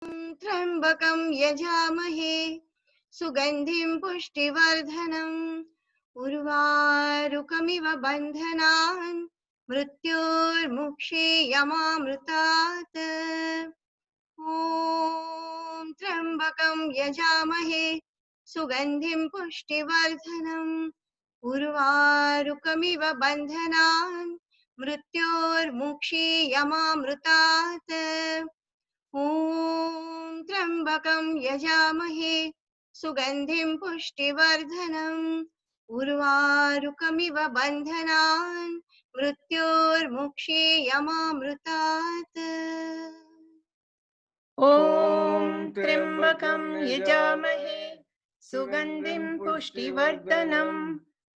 त्र्यम्बकं यजामहे सुगन्धिं पुष्टिवर्धनम् उर्वारुकमिव बन्धनान् मृत्योर्मुक्षीयमामृतात्। ॐ त्र्यम्बकं यजामहे सुगन्धिं पुष्टिवर्धनम् उर्वारुकमिव बन्धनान् मृत्योर्मुक्षीयमामृतात्। ॐ त्र्यम्बकं यजामहे सुगन्धिं पुष्टिवर्धनम् उर्वारुकमिव बन्धनान् मृत्योर्मुक्षीयमामृतात्। ॐ त्र्यम्बकं यजामहे सुगन्धिं पुष्टिवर्धनम्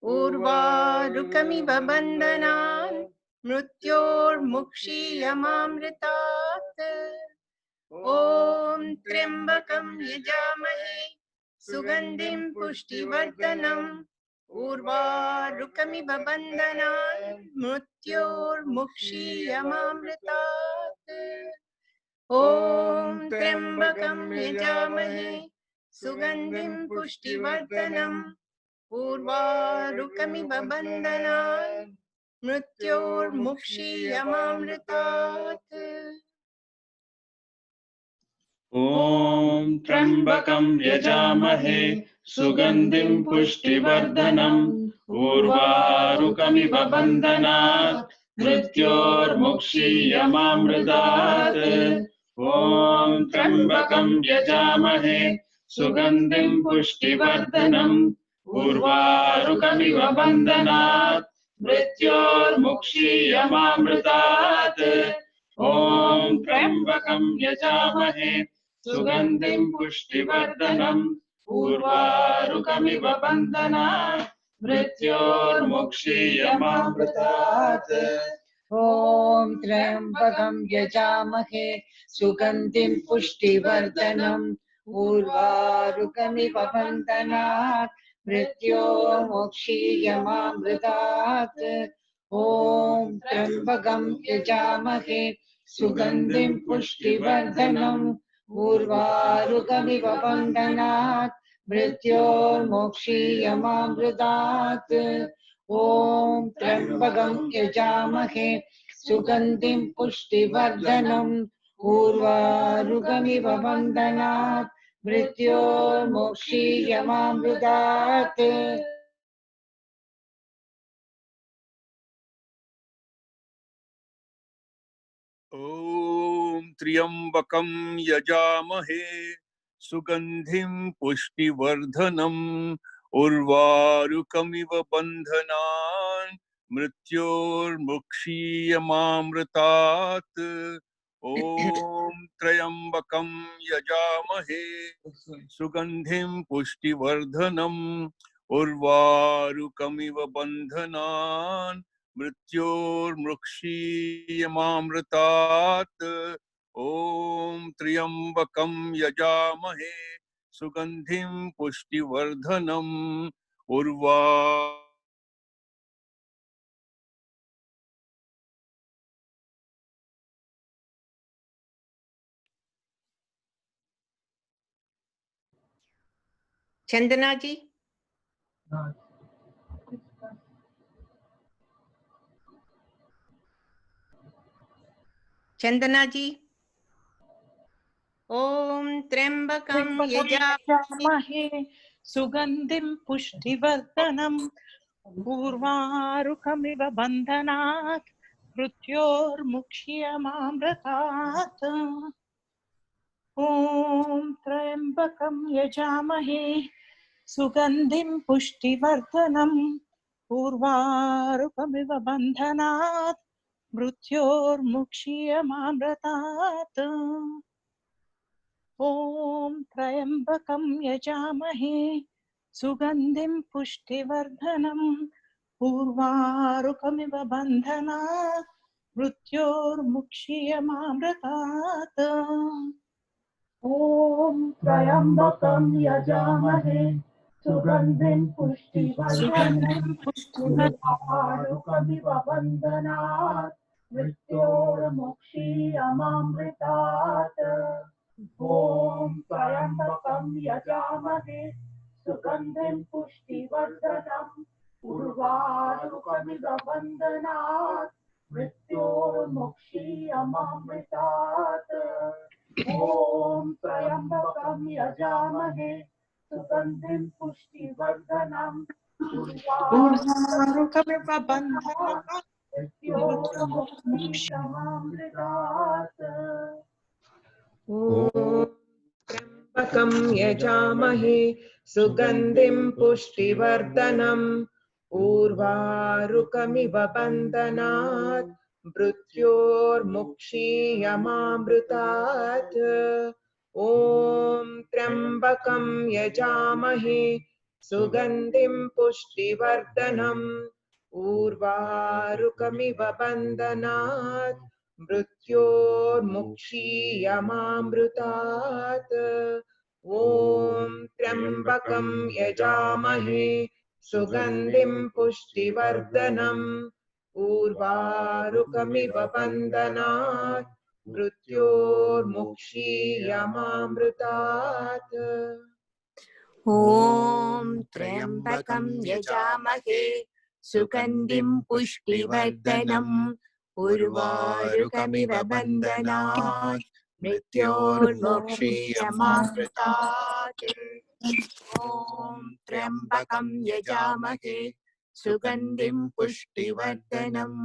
उर्वारुकमिव बन्धनान् मृत्योर्मुक्षीयमामृतात्। ॐ त्र्यम्बकं यजामहे सुगन्धिं पुष्टिवर्धनम् उर्वारुकमिव बन्धनान् मृत्योर्मुक्षीयमामृतात्। ॐ त्र्यम्बकं यजामहे सुगन्धिं पुष्टिवर्धनम् उर्वारुकमिव बन्धनान् मृत्योर्मुक्षीयमामृतात्। ॐ त्र्यम्बकं यजामहे सुगन्धिं पुष्टिवर्धनम् उर्वारुकमिव बन्धनात् मृत्योर्मुक्षीयमामृतात्। ॐ त्र्यम्बकं यजामहे सुगन्धिं पुष्टिवर्धनम् उर्वारुकमिव बन्धनात् मृत्योर्मुक्षीयमामृतात्। ॐ त्र्यम्बकं यजामहे सुगन्धिं पुष्टिवर्धनम् उर्वारुकमिव बन्धनात् मृत्योर्मुक्षीयमामृतात्। ॐ त्र्यम्बकं यजामहे सुगन्धिं पुष्टिवर्धनम् उर्वारुकमिव बन्धनात् मृत्योर्मुक्षीयमामृतात्। ॐ त्र्यम्बकं यजामहे सुगन्धिं पुष्टिवर्धनम् उर्वारुकमिव बन्धनात् मृत्योर्मुक्षीयमामृतात्। ॐ त्र्यम्बकं यजामहे सुगन्धिं पुष्टिवर्धनम् उर्वारुकमिव बन्धनात् मृत्योर्मुक्षीयमामृतात्। ॐ त्र्यम्बकं यजामहे सुगन्धिं पुष्टिवर्धनम् उर्वारुकमिव बन्धनान् मृत्योर्मुक्षीयमामृतात्। ॐ त्र्यम्बकं यजामहे सुगन्धिं पुष्टिवर्धनम् उर्वारुकमिव बन्धनान् मृत्योर्मुक्षीयमामृतात्। ॐ त्र्यम्बकं यजामहे सुगन्धिं पुष्टिवर्धनम् उर्वा चंदना जी, चंदना जी। ॐ त्र्यम्बकं यजामहे सुगन्धिं पुष्टिवर्धनम् उर्वारुकमिव बन्धनात् मृत्योर्मुक्षीयमामृतात्। ॐ त्र्यम्बकं यजामहे सुगन्धिं पुष्टिवर्धनम् उर्वारुकमिव बन्धनात् मृत्योर्मुक्षीयमामृतात्। ॐ त्र्यम्बकं यजामहे सुगन्धिं पुष्टिवर्धनम् उर्वारुकमिव बन्धनात् मृत्योर्मुक्षीयमामृतात्। ॐ त्र्यम्बकं यजामहे सुगन्धिं पुष्टिवर्धनम् उर्वारुकमिव बन्धनात् मृत्योर्मुक्षीयमामृतात्। ॐ त्र्यम्बकं यजामहे सुगन्धिं पुष्टिवर्धनम् उर्वारुकमिव बन्धनात् मृत्योर्मुक्षीयमामृतात् ॐ त्र्यम्बकं यजामहे सुगन्धिं पुष्टिवर्धनम् ऊर्ध्वारुकमिव बन्धनात् मृत्योर्मुक्षीयमामृतात् त्र्यम्बकं यजामहे सुगन्धिं पुष्टिवर्धनम् उर्वारुकमिव बन्धनात् मृत्योर्मुक्षीयमामृतात् ॐ त्र्यम्बकं यजामहे सुगन्धिं पुष्टिवर्धनम् उर्वारुकमिव बन्धनात् मृत्योर्मुक्षीयमामृतात् ॐ त्र्यम्बकं यजामहे सुगन्धिं पुष्टिवर्धनम् उर्वारुकमिव बन्धनात् मृत्योर्मुक्षीयमामृतात् ॐ त्र्यम्बकं यजामहे सुगन्धिं पुष्टिवर्धनम् उर्वारुकमिव बन्धनात् मृत्योर्मुक्षीयमामृतात् ॐ त्र्यम्बकं यजामहे सुगन्धिं पुष्टिवर्धनम्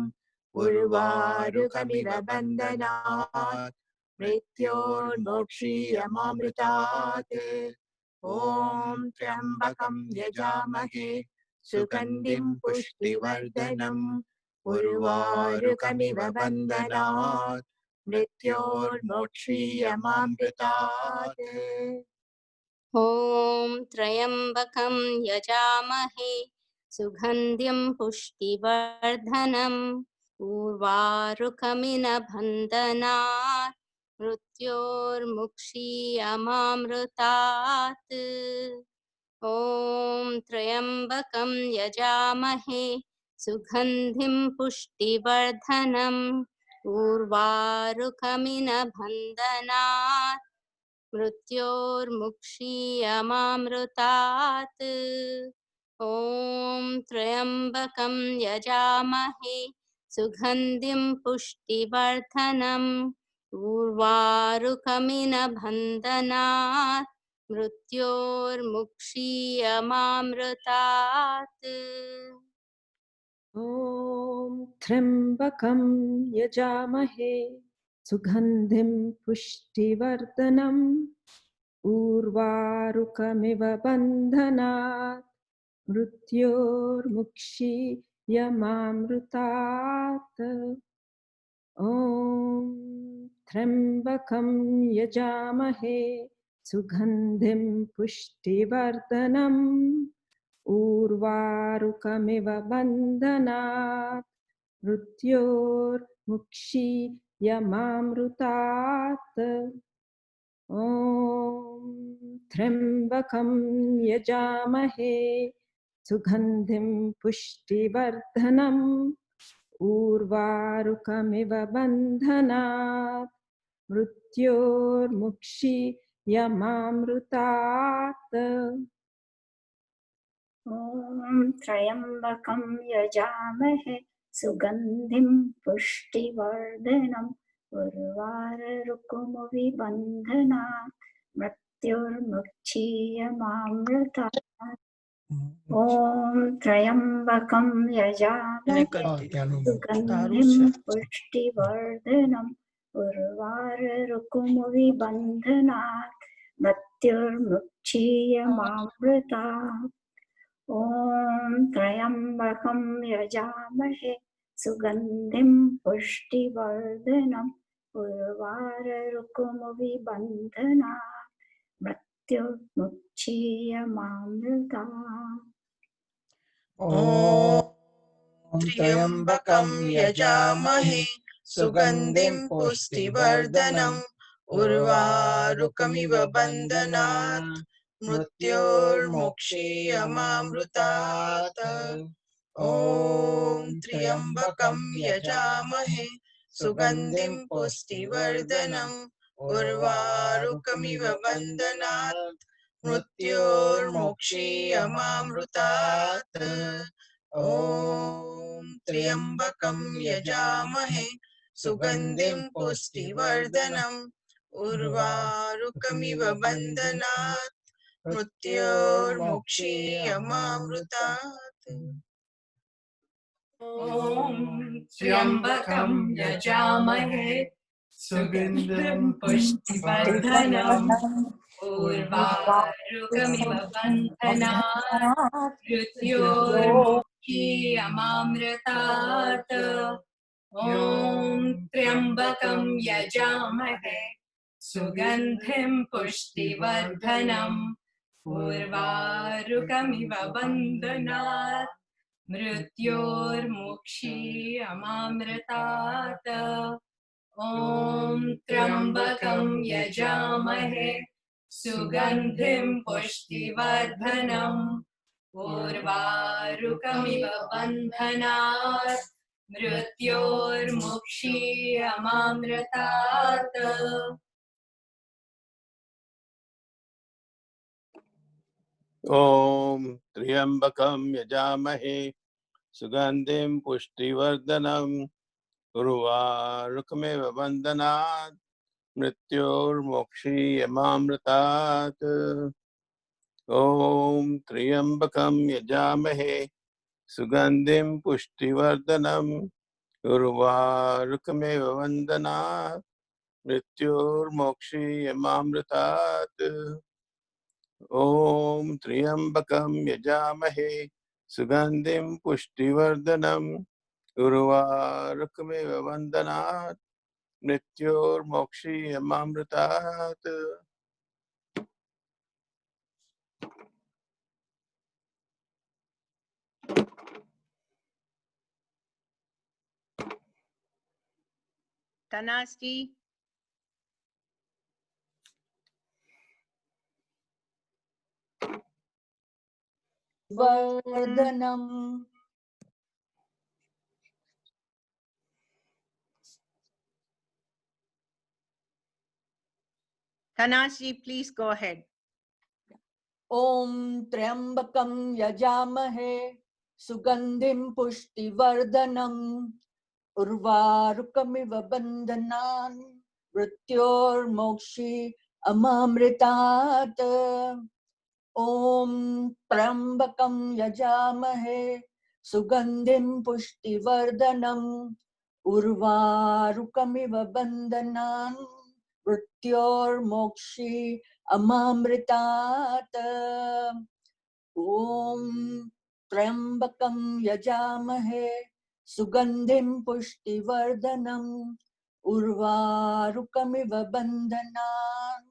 उर्वारुकमिव बन्धनात् मृत्योर्मुक्षीयमामृतात् ॐ त्र्यम्बकं यजामहे सुगन्धिं पुष्टिवर्धनम् उर्वारुकमिव बन्धनात् मृत्योर्मुक्षीयमामृतात् ॐ त्र्यम्बकं यजामहे सुगन्धिं पुष्टिवर्धनम् उर्वारुकमिव बन्धनात् मृत्योर्मुक्षीयमामृतात् ॐ त्र्यम्बकं यजामहे सुगन्धिं पुष्टिवर्धनम् उर्वारुकमिव बन्धनात् मृत्योर्मुक्षीयमामृतात् ॐ त्र्यम्बकं यजामहे सुगन्धिं पुष्टिवर्धनम् उर्वारुकमिव बन्धनात् मृत्योर्मुक्षीयमामृतात् ॐ त्र्यम्बकं यजामहे सुगन्धिं पुष्टिवर्धनम् उर्वारुकमिव बन्धनात् मृत्योर्मुक्षीयमामृतात् ॐ त्र्यम्बकं यजामहे सुगन्धिं पुष्टिवर्धनम् उर्वारुकमिव बन्धनात् मृत्योर्मुक्षीयमामृतात् ॐ त्र्यम्बकं यजामहे सुगन्धिं पुष्टिवर्धनम् उर्वारुकमिव बन्धनात् मृत्योर्मुक्षीयमामृतात् ॐ त्र्यम्बकं यजामहे सुगन्धिं पुष्टिवर्धनम् उर्वारुकमिव मृत्योर्मुक्षीयमामृतात् ॐ त्र्यम्बकं यजामहे सुगन्धिं पुष्टिवर्धनम् उर्वारुकमिव मृत्योर्मुक्षीयमामृतात् ॐ त्र्यम्बकं यजामहे सुगन्धिं पुष्टिवर्धनम् उर्वारुकमिव मृत्योर्मुक्षीयमामृतात् ॐ त्र्यम्बकं यजामहे सुगन्धिं पुष्टिवर्धनम् उर्वारुकमिव बन्धनात् मृत्योर्मुक्षीयमामृतात् ॐ त्र्यम्बकं यजामहे सुगन्धिं पुष्टिवर्धनम् उर्वारुकमिव बन्धनात् मृत्योर्मुक्षीयमामृतात् ॐ त्र्यम्बकं यजामहे सुगन्धिं पुष्टिवर्धनम् उर्वारुकमिव बन्धनात् मृत्योर्मुक्षीयमामृतात् ॐ त्र्यम्बकं यजामहे सुगन्धिं पुष्टिवर्धनम् उर्वारुकमिव बन्धनात् मृत्योर्मुक्षीयमामृतात् ॐ त्र्यम्बकं यजामहे सुगन्धिं पुष्टिवर्धनम् उर्वारुकमिव बन्धनात् मृत्योर्मुक्षीयमामृतात् ॐ त्र्यम्बकं यजामहे सुगन्धिं पुष्टिवर्धनम् उर्वारुकमिव बन्धनात् मृत्योर्मुक्षीयमामृतात् ॐ त्र्यम्बकं यजामहे सुगन्धिं पुष्टिवर्धनम् उर्वारुकमिव बन्धनात् मृत्योर्मुक्षीयमामृतात् ॐ त्र्यम्बकं यजामहे सुगन्धिं पुष्टिवर्धनम् उर्वारुकमिव बन्धनात् मृत्योर्मुक्षीयमामृतात् ॐ त्र्यम्बकं यजामहे सुगन्धिं पुष्टिवर्धनम् उर्वारुकमिव बन्धनात् मृत्योर्मुक्षीयमामृतात् Tanasti. वर्धनम् Tanasti, please go ahead. ॐ त्र्यम्बकं यजामहे सुगन्धिं पुष्टिवर्धनम् उर्वारुकमिव बन्धनान् मृत्योर्मोक्षी अमामृतात् ॐ त्र्यम्बकं यजामहे सुगन्धिं पुष्टिवर्धनम् उर्वारुकमिव बन्धनान् मृत्योर्मोक्षी अमामृतात् ॐ त्र्यम्बकं यजामहे सुगन्धिं पुष्टिवर्धनम् उर्वारुकमिव बन्धनान्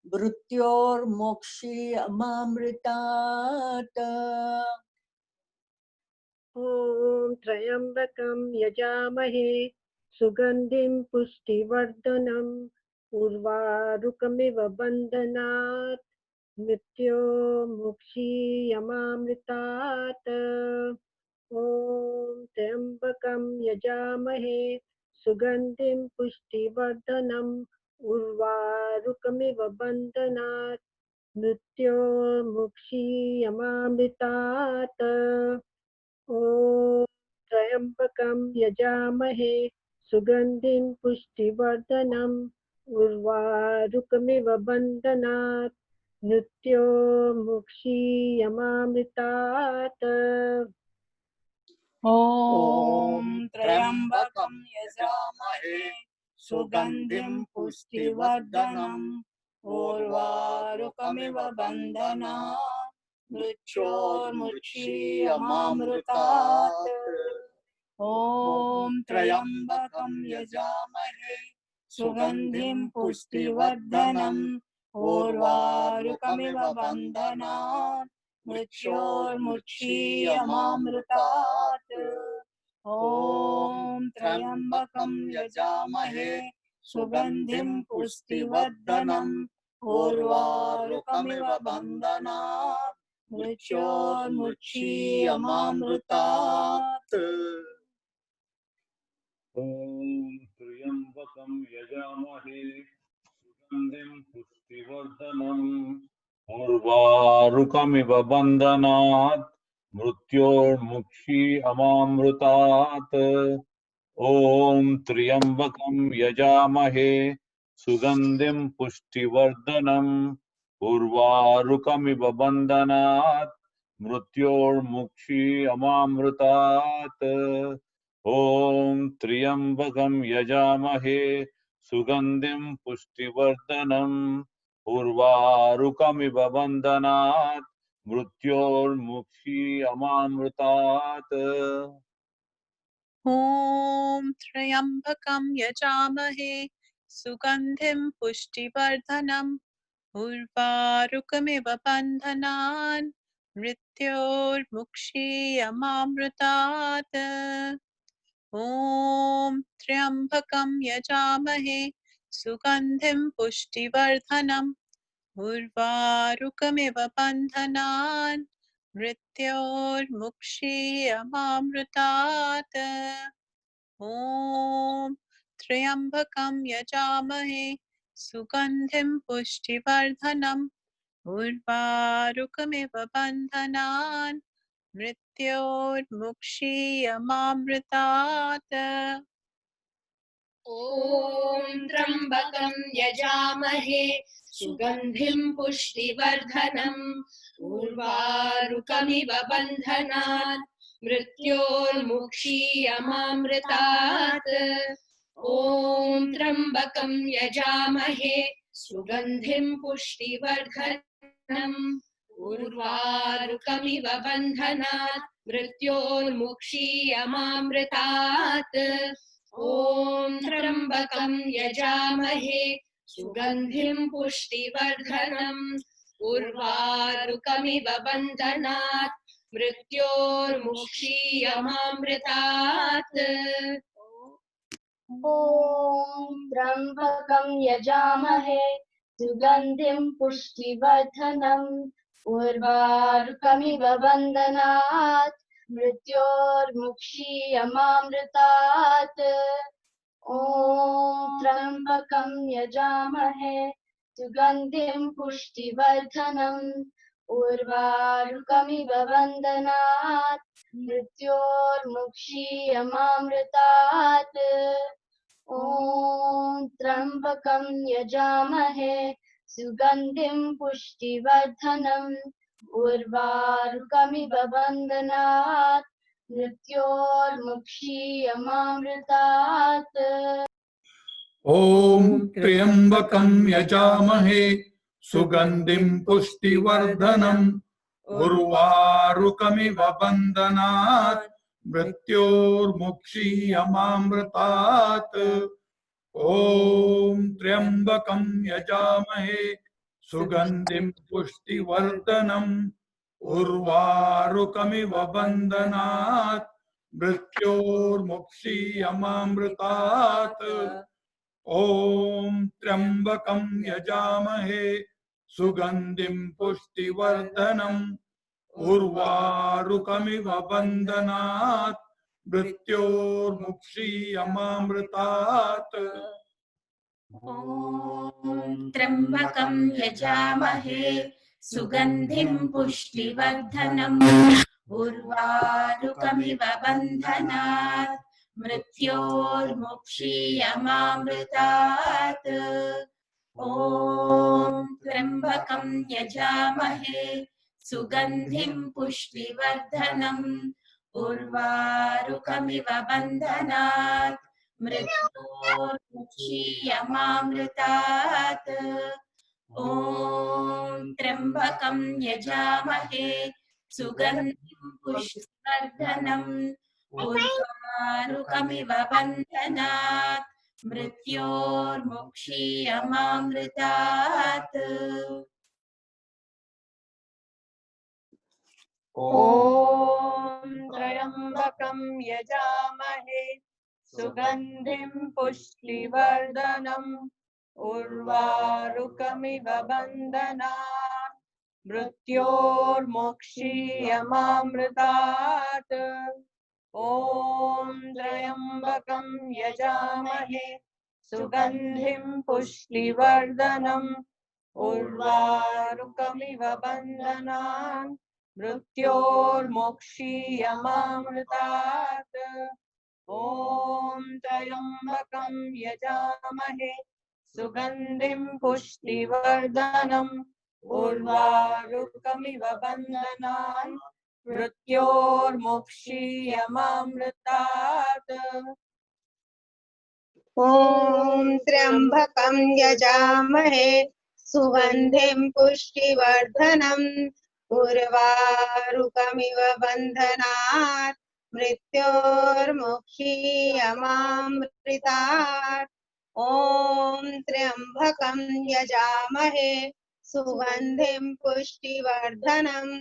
मृत्योर्मोक्षी अमामृतात् ॐ त्र्यम्बकं यजामहे सुगन्धिं पुष्टिवर्धनम् उर्वारुकमिव बन्धनात् मृत्योर्मुक्षीयमामृतात् ॐ त्र्यम्बकं यजामहे सुगन्धिं पुष्टिवर्धनम् उर्वारुकमिव बन्धनात् मृत्योर्मुक्षीयमामृतात् ॐ त्र्यम्बकं यजामहे सुगन्धिं पुष्टिवर्धनम् उर्वारुकमिव बन्धनात् मृत्योर्मुक्षीयमामृतात् ॐ त्र्यम्बकं यजामहे सुगन्धिं पुष्टिवर्धनम् उर्वारुकमिव बन्धनात् मृत्योर्मुक्षीयमामृतात् ॐ त्र्यम्बकं यजामहे सुगन्धिं पुष्टिवर्धनम् उर्वारुकमिव बन्धनात् मृत्योर्मुक्षीयमामृतात् ॐ त्र्यम्बकं यजामहे सुगन्धिं पुष्टिवर्धनम् उर्वारुकमिव बन्धनात् मृत्योर्मुक्षीयमामृतात् ॐ त्र्यम्बकं यजामहे पुष्टिवर्धनम् उर्वारुकमिव बन्धनात् मृत्योर्मुक्षी अमामृतात् ॐ त्र्यम्बकं यजामहे सुगन्धिं पुष्टिवर्धनम् उर्वारुकमिव बन्धनात् मृत्योर्मुक्षी अमामृतात् ॐ त्र्यम्बकं यजामहे सुगन्धिं पुष्टिवर्धनम् उर्वारुकमिव बन्धनात् मृत्योर्मुक्षी अमामृतात् ॐ त्र्यम्बकं यजामहे सुगन्धिं पुष्टिवर्धनम् उर्वारुकमिव बन्धनान् मृत्योर्मुक्षीयमामृतात् ॐ त्र्यम्बकं यजामहे सुगन्धिं पुष्टिवर्धनम् उर्वारुकमिव बन्धनान् मृत्योर्मुक्षीयमामृतात् ॐ त्र्यम्बकं यजामहे सुगन्धिं पुष्टिवर्धनम् उर्वारुकमिव बन्धनान् मृत्योर्मुक्षीयमामृतात् ॐ त्र्यम्बकं यजामहे सुगन्धिं पुष्टिवर्धनम् उर्वारुकमिव बन्धनात् मृत्योर्मुक्षीयमामृतात् ॐ त्र्यम्बकं यजामहे सुगन्धिं पुष्टिवर्धनम् उर्वारुकमिव बन्धनात् मृत्योर्मुक्षीयमामृतात् ॐ त्र्यम्बकं यजामहे सुगन्धिं पुष्टिवर्धनम् उर्वारुकमिव बन्धनात् मृत्योर्मुक्षीयमामृतात् ॐ त्र्यम्बकं यजामहे सुगन्धिं पुष्टिवर्धनम् उर्वारुकमिव बन्धनात् मृत्योर्मुक्षीयमामृतात् ॐ त्र्यम्बकं यजामहे सुगन्धिं पुष्टिवर्धनम् उर्वारुकमिव बन्धनात् मृत्योर्मुक्षीयमामृतात् ॐ त्र्यम्बकं यजामहे सुगन्धिं पुष्टिवर्धनम् उर्वारुकमिव बन्धनात् मृत्योर्मुक्षीयमामृतात् ॐ त्र्यम्बकं यजामहे सुगन्धिं पुष्टिवर्धनम् उर्वारुकमिव बन्धनात् मृत्योर्मुक्षीयमामृतात् ॐ त्र्यम्बकं यजामहे सुगन्धिं पुष्टिवर्धनम् उर्वारुकमिव बन्धनात् मृत्योर्मुक्षीयमामृतात् ॐ त्र्यम्बकं यजामहे सुगन्धिं पुष्टिवर्धनम् उर्वारुकमिव बन्धनात् मृत्योर्मुक्षीयमामृतात् ॐ त्र्यम्बकं यजामहे सुगन्धिं पुष्टिवर्धनम् उर्वारुकमिव बन्धनात् मृत्योर्मुक्षीयमामृतात् ॐ त्र्यम्बकं यजामहे सुगन्धिं पुष्टिवर्धनम् उर्वारुकमिव बन्धनात् मृत्योर्मुक्षीयमामृतात् ॐ त्र्यम्बकं यजामहे सुगन्धिं पुष्टिवर्धनम् उर्वारुकमिव बन्धनात् मृत्योर्मुक्षीयमामृतात् ॐ त्र्यम्बकं यजामहे सुगन्धिं पुष्टिवर्धनम् उर्वारुकमिव बन्धनात् मृत्योर्मुक्षीयमामृतात् ॐ त्र्यम्बकं यजामहे सुगन्धिं पुष्टिवर्धनम् उर्वारुकमिव बन्धनान् मृत्योर्मुक्षीयमामृतात् ॐ त्र्यम्बकं यजामहे सुगन्धिं पुष्टिवर्धनम् उर्वारुकमिव बन्धनान् मृत्योर्मुक्षीयमामृतात् ॐ त्र्यम्बकं यजामहे सुगन्धिं पुष्टिवर्धनम् उर्वारुकमिव बन्धनात् मृत्योर्मुक्षीयमामृतात् ॐ त्र्यम्बकं यजामहे सुगन्धिं पुष्टिवर्धनम्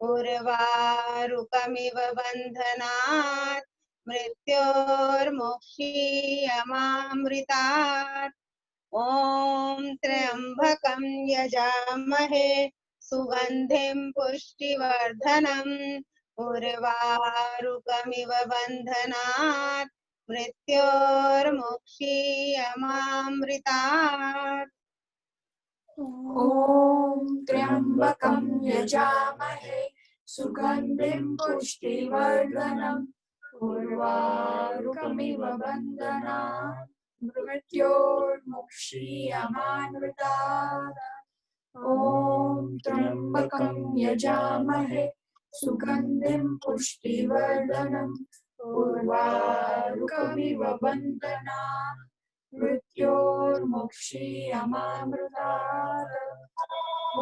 उर्वारुकमिव बन्धनात् मृत्योर्मुक्षीयमामृतात् ॐ त्र्यम्बकं यजामहे सुगन्धिं पुष्टिवर्धनम् उर्वारुकमिव बन्धनात् मृत्योर्मुक्षीयमामृतात् ॐ त्र्यम्बकं यजामहे सुगन्धिं पुष्टिवर्धनम् उर्वारुकमिव बन्धनान् मृत्योर्मुक्षीयमामृतात् ॐ त्र्यम्बकं यजामहे सुगन्धिं पुष्टिवर्धनम् उर्वारुकमिव बन्धनान् मृत्योर्मुक्षीयमामृतात्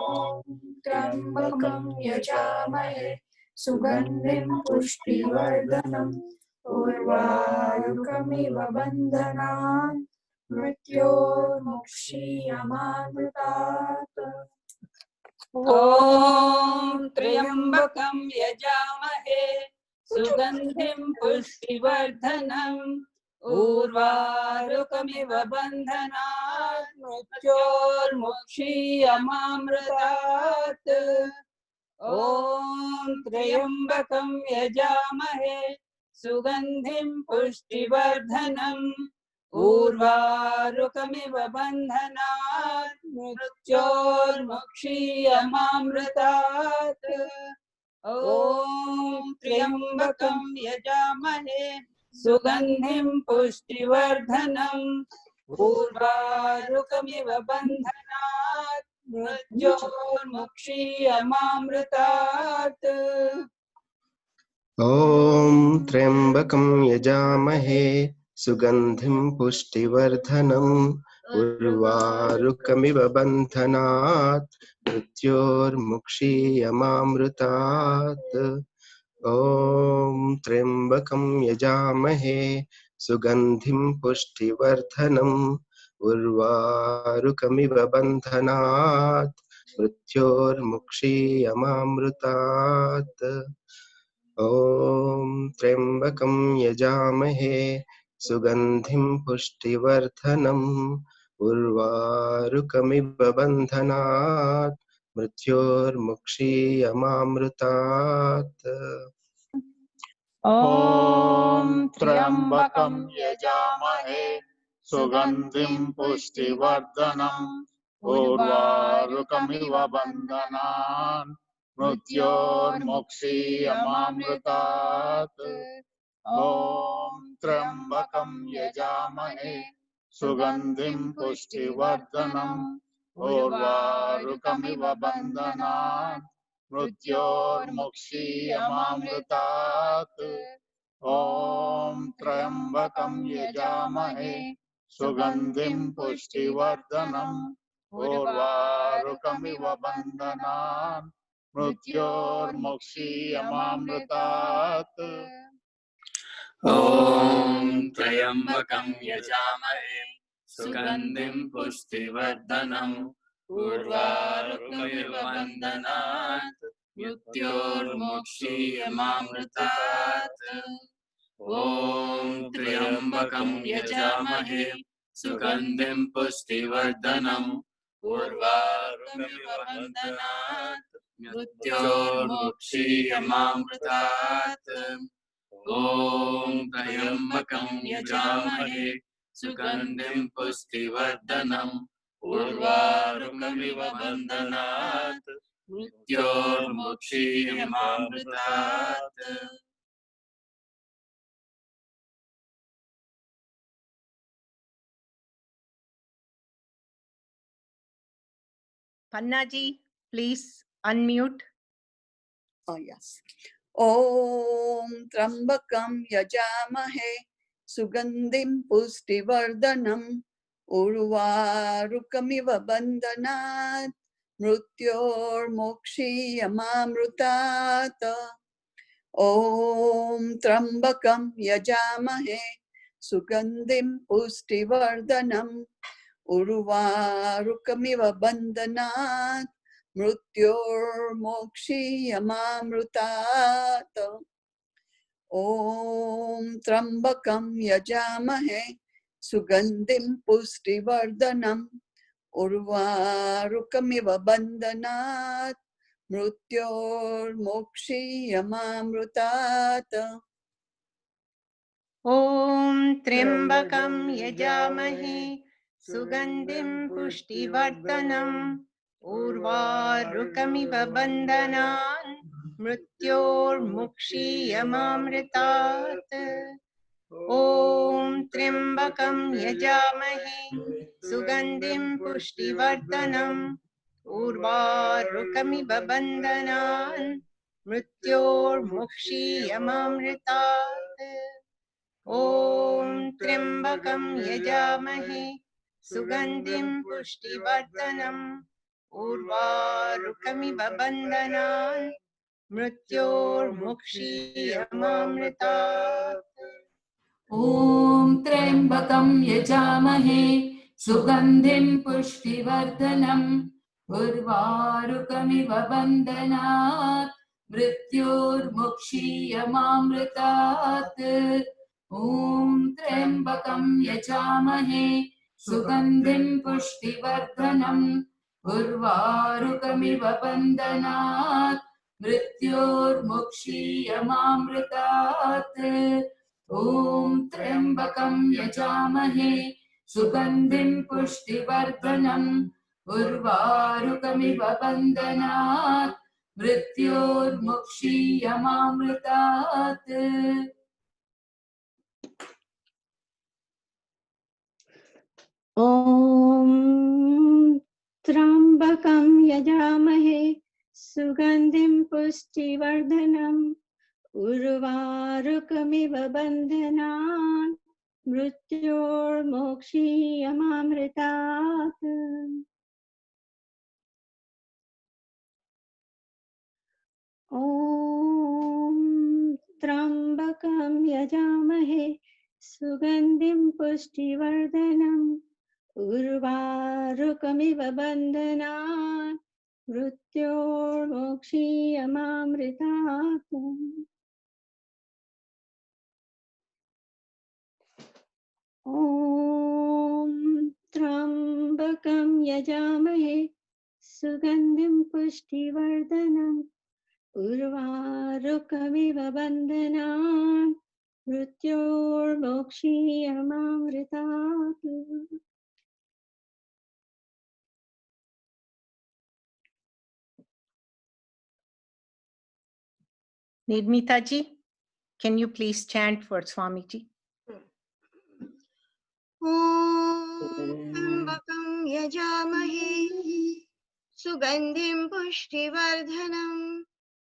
ॐ त्र्यम्बकं यजामहे सुगन्धिं पुष्टिवर्धनम् उर्वारुकमिव बन्धनान् मृत्योर्मुक्षीयमामृतात् ॐ त्र्यम्बकं यजामहे सुगन्धिं पुष्टिवर्धनम् उर्वारुकमिव बन्धनात् मृत्योर्मुक्षीयमामृतात् ॐ त्र्यम्बकं यजामहे सुगन्धिं पुष्टिवर्धनम् उर्वारुकमिव बन्धनात् मृत्योर्मुक्षीयमामृतात् ॐ त्र्यम्बकं यजामहे सुगन्धिं पुष्टिवर्धनम् उर्वारुकमिव बन्धनात् मृत्योर्मुक्षीयमामृतात् ॐ त्र्यम्बकं यजामहे सुगन्धिं पुष्टिवर्धनम् उर्वारुकमिव बन्धनात् मृत्योर्मुक्षीयमामृतात् ॐ त्र्यम्बकं यजामहे सुगन्धिं पुष्टिवर्धनम् उर्वारुकमिव बन्धनात् मृत्योर्मुक्षीयमामृतात् ॐ त्र्यम्बकं यजामहे सुगन्धिं पुष्टिवर्धनम् उर्वारुकमिव बन्धनात् मृत्योर्मुक्षीयमामृतात् ॐ त्र्यम्बकं यजामहे सुगन्धिं पुष्टिवर्धनम् उर्वारुकमिव बन्धनान् मृत्योर्मुक्षीयमामृतात् ॐ त्र्यम्बकं यजामहे सुगन्धिं पुष्टिवर्धनम् उर्वारुकमिव बन्धनान् मृत्योर्मुक्षीयमामृतात् ॐ त्र्यम्बकं यजामहे सुगन्धिं पुष्टिवर्धनम् उर्वारुकमिव बन्धनान् मृत्योर्मुक्षीयमामृतात् ॐ त्र्यम्बकं यजामहे सुगन्धिं पुष्टिवर्धनम् उर्वारुकमिव बन्धनात् मृत्योर्मुक्षीयमामृतात् ॐ त्र्यम्बकं यजामहे सुगन्धिं पुष्टिवर्धनम् उर्वारुकमिव बन्धनात् मृत्योर्मुक्षीयमामृतात् ॐ त्र्यम्बकं यजामहे सुगन्धिं पुष्टिवर्धनम् उर्वारुकमिव बन्धनात् मृत्योर्मुक्षीयमामृतात् Pannaji, please unmute. Oh, yes. Om Trambakam Yajamahe Sugandhim Pushtivardhanam Urvarukamiva Bandhanat Mrutyor Mokshiyamamrutat. Om Trambakam Yajamahe Sugandhim Pushtivardhanam Urvarukamiva Bandhanat Mrutyormokshiyamamrutat. Om Trambakam Yajamahe Sugandhim Pushtivardhanam Urvarukamiva Bandhanat Mrutyormokshiyamamrutat. Om Triambakam Yajamahe Sugandhim Pushtivardhanam Urvarukamiva Bandhanan Mrutyormukshiyamamritat. Om Triambakam Yajamahe Sugandhim Pushtivardhanam Urvarukamiva Bandhanan Mrutyormukshiyamamritat. Om Triambakam Yajamahe Sugandhim Pushtivardhanam Urvarukamiva Bandhanan Mrutyormukshiyamamritat. ॐ त्र्यम्बकं यजामहे सुगन्धिं पुष्टिवर्धनम् उर्वारुकमिव बन्धनात् मृत्योर्मुक्षीयमामृतात् ॐ त्र्यम्बकं यजामहे सुगन्धिं पुष्टिवर्धनम् उर्वारुकमिव बन्धनात् मृत्योर्मुक्षीयमामृतात् ॐ त्र्यम्बकं यजामहे सुगन्धिं पुष्टिवर्धनम् उर्वारुकमिव बन्धनात् मृत्योर्मुक्षीयमामृतात् ॐ त्र्यम्बकं यजामहे सुगन्धिं पुष्टिवर्धनम् उर्वारुकमिव बन्धनान् मृत्योर्मोक्षीयमामृतात् ॐ त्र्यम्बकं यजामहे सुगन्धिं पुष्टिवर्धनम् उर्वारुकमिव बन्धनान् मृत्योर्मोक्षीयमामृतात् ॐ त्र्यम्बकं यजामहे सुगन्धिं पुष्टिवर्धनम् उर्वारुकमिव बन्धनान् मृत्योर्मोक्षीयमामृतात् Nidmita ji, can you please chant for Swamiji? Om Ambakam Yajamahe Sugandhim Pushtivardhanam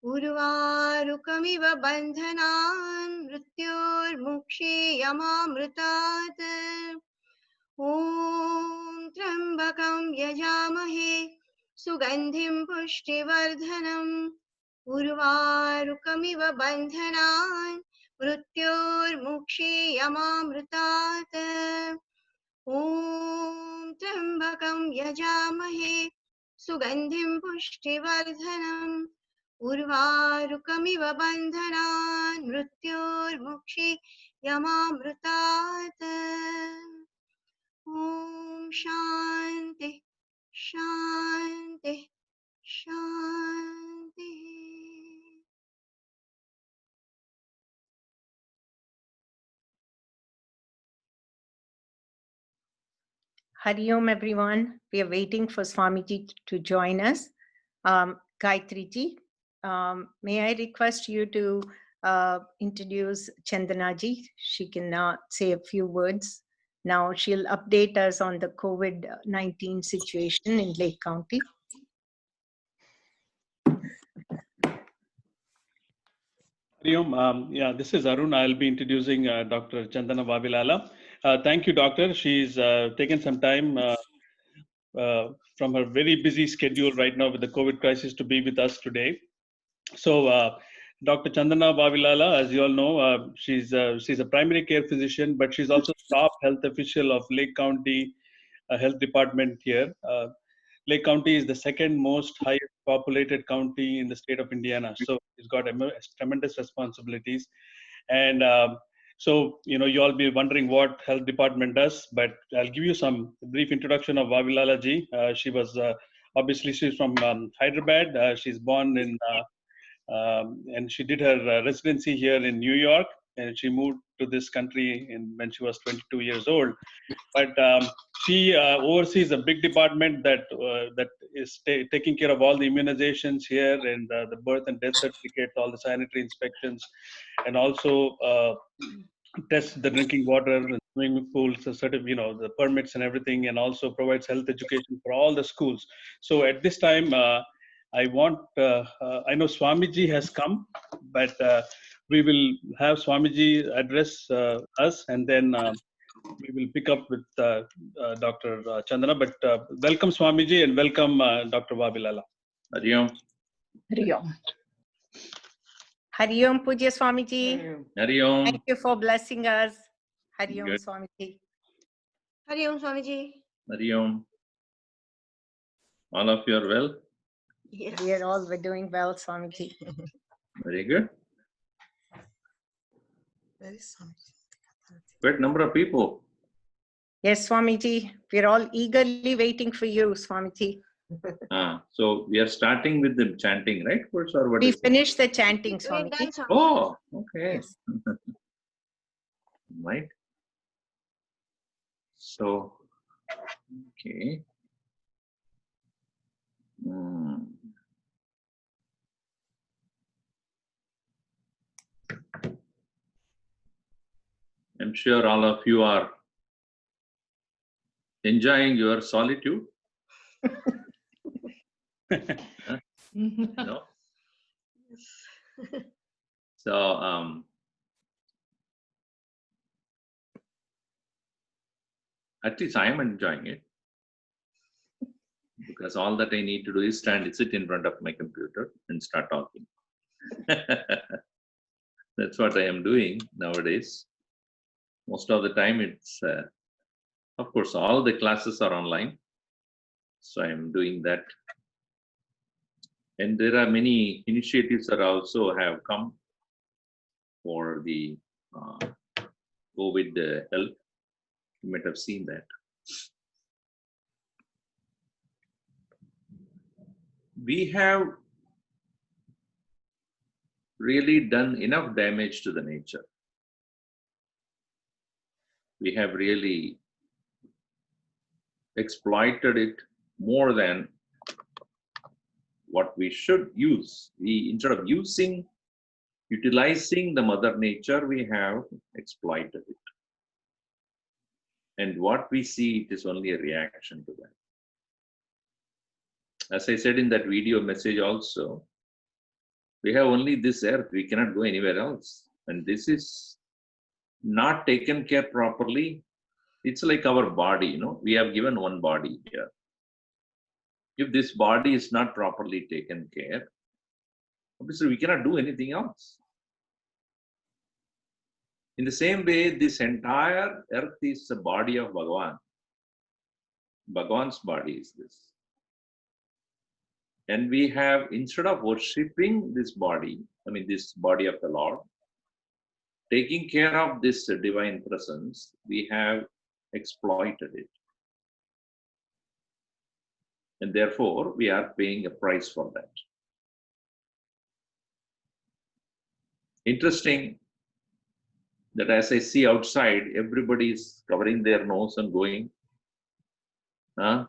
Urvarukamiva Bandhanan Mrityormukshiyamamrutat. Om Trambakam Yajamahe Sugandhim Pushtivardhanam Urvarukamiva Bandhanan Mrityormukshiyamamrutat. Om Trambakam Yajamahe Sugandhim Pushtivardhanam Urvarukamiva Bandhanan Mrityormukshiyamamrutat. Om Shanti Shanti Shanti. Hari Om, everyone. We are waiting for Swamiji to join us. Gayatri ji, may I request you to introduce Chandana ji? She can say a few words. Now she'll update us on the COVID-19 situation in Lake County. Hari Om. Yeah, this is Arun. I'll be introducing Dr. Chandana Vavilala. Thank you, doctor. She's taken some time from her very busy schedule right now with the COVID crisis to be with us today. So, Dr. Chandana Vavilala, as you all know, she's a primary care physician, but she's also top health official of Lake County Health Department here. Lake County is the second most highest populated county in the state of Indiana. So it's got tremendous responsibilities. And so, you know, you all be wondering what health department does, but I'll give you some brief introduction of Vavilala ji. She was, obviously she's from Hyderabad. She's born in, and she did her residency here in New York, and she moved to this country when she was 22 years old. But she oversees a big department that is taking care of all the immunizations here and the birth and death certificates, all the sanitary inspections, and also test the drinking water and swimming pools, the permits and everything, and also provides health education for all the schools. So at this time, I know Swamiji has come, but we will have Swamiji address us, and then we will pick up with Dr. Chandana. But welcome Swamiji, and welcome Dr. Vavilala. Hari Om. Hari Om. Hari Om, Pujya Swamiji. Hari Om. Thank you for blessing us. Hari Om, Good. Swamiji. Hari Om, Swamiji. Hari Om. All of you are well? Yes. We are all doing well, Swamiji. Very good. Where is Swamiji? Great number of people. Yes, Swamiji. We are all eagerly waiting for you, Swamiji. So we are starting with the chanting, right? Or what We is it? finished the chanting, We're Swamiji. done, Swamiji. Oh, okay. Yes. Right. So, okay. I'm sure all of you are enjoying your solitude. No? So, at least I am enjoying it, because all that I need to do is sit in front of my computer and start talking. That's what I am doing nowadays. Most of the time it's, of course, all the classes are online. So I am doing that. And there are many initiatives that also have come for the COVID help. You might have seen that. We have really done enough damage to the nature. We have really exploited it more than what we should use. Instead of utilizing the mother nature, we have exploited it. And what we see, it is only a reaction to that. As I said in that video message also, we have only this earth, we cannot go anywhere else. And this is not taken care properly. It's like our body, we have given one body here. If this body is not properly taken care, obviously we cannot do anything else. In the same way, this entire earth is the body of Bhagavan. Bhagavan's body is this. And we have, instead of worshipping this body, this body of the Lord, taking care of this divine presence, we have exploited it. And therefore, we are paying a price for that. Interesting that as I see outside, everybody is covering their nose and going. Huh?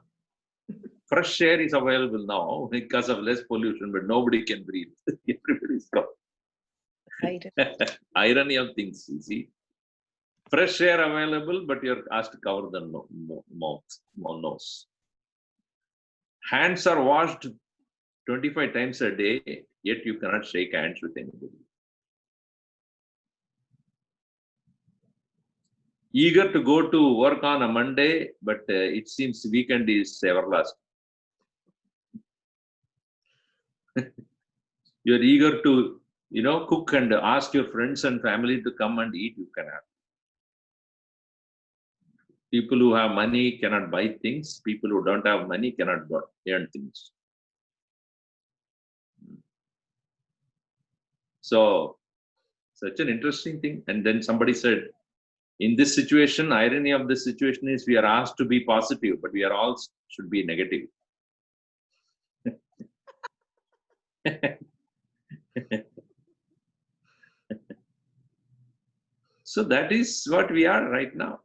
Fresh air is available now because of less pollution, but nobody can breathe. Everybody's gone. Irony of things, you see. Fresh air available, but you're asked to cover the mouth, nose. Hands are washed 25 times a day, yet you cannot shake hands with anybody. Eager to go to work on a Monday, but it seems weekend is everlasting. You're eager to, cook and ask your friends and family to come and eat, you cannot. People who have money cannot buy things. People who don't have money cannot earn things. So, such an interesting thing. And then somebody said, in this situation, irony of this situation is we are asked to be positive, but we are all should be negative. So that is what we are right now.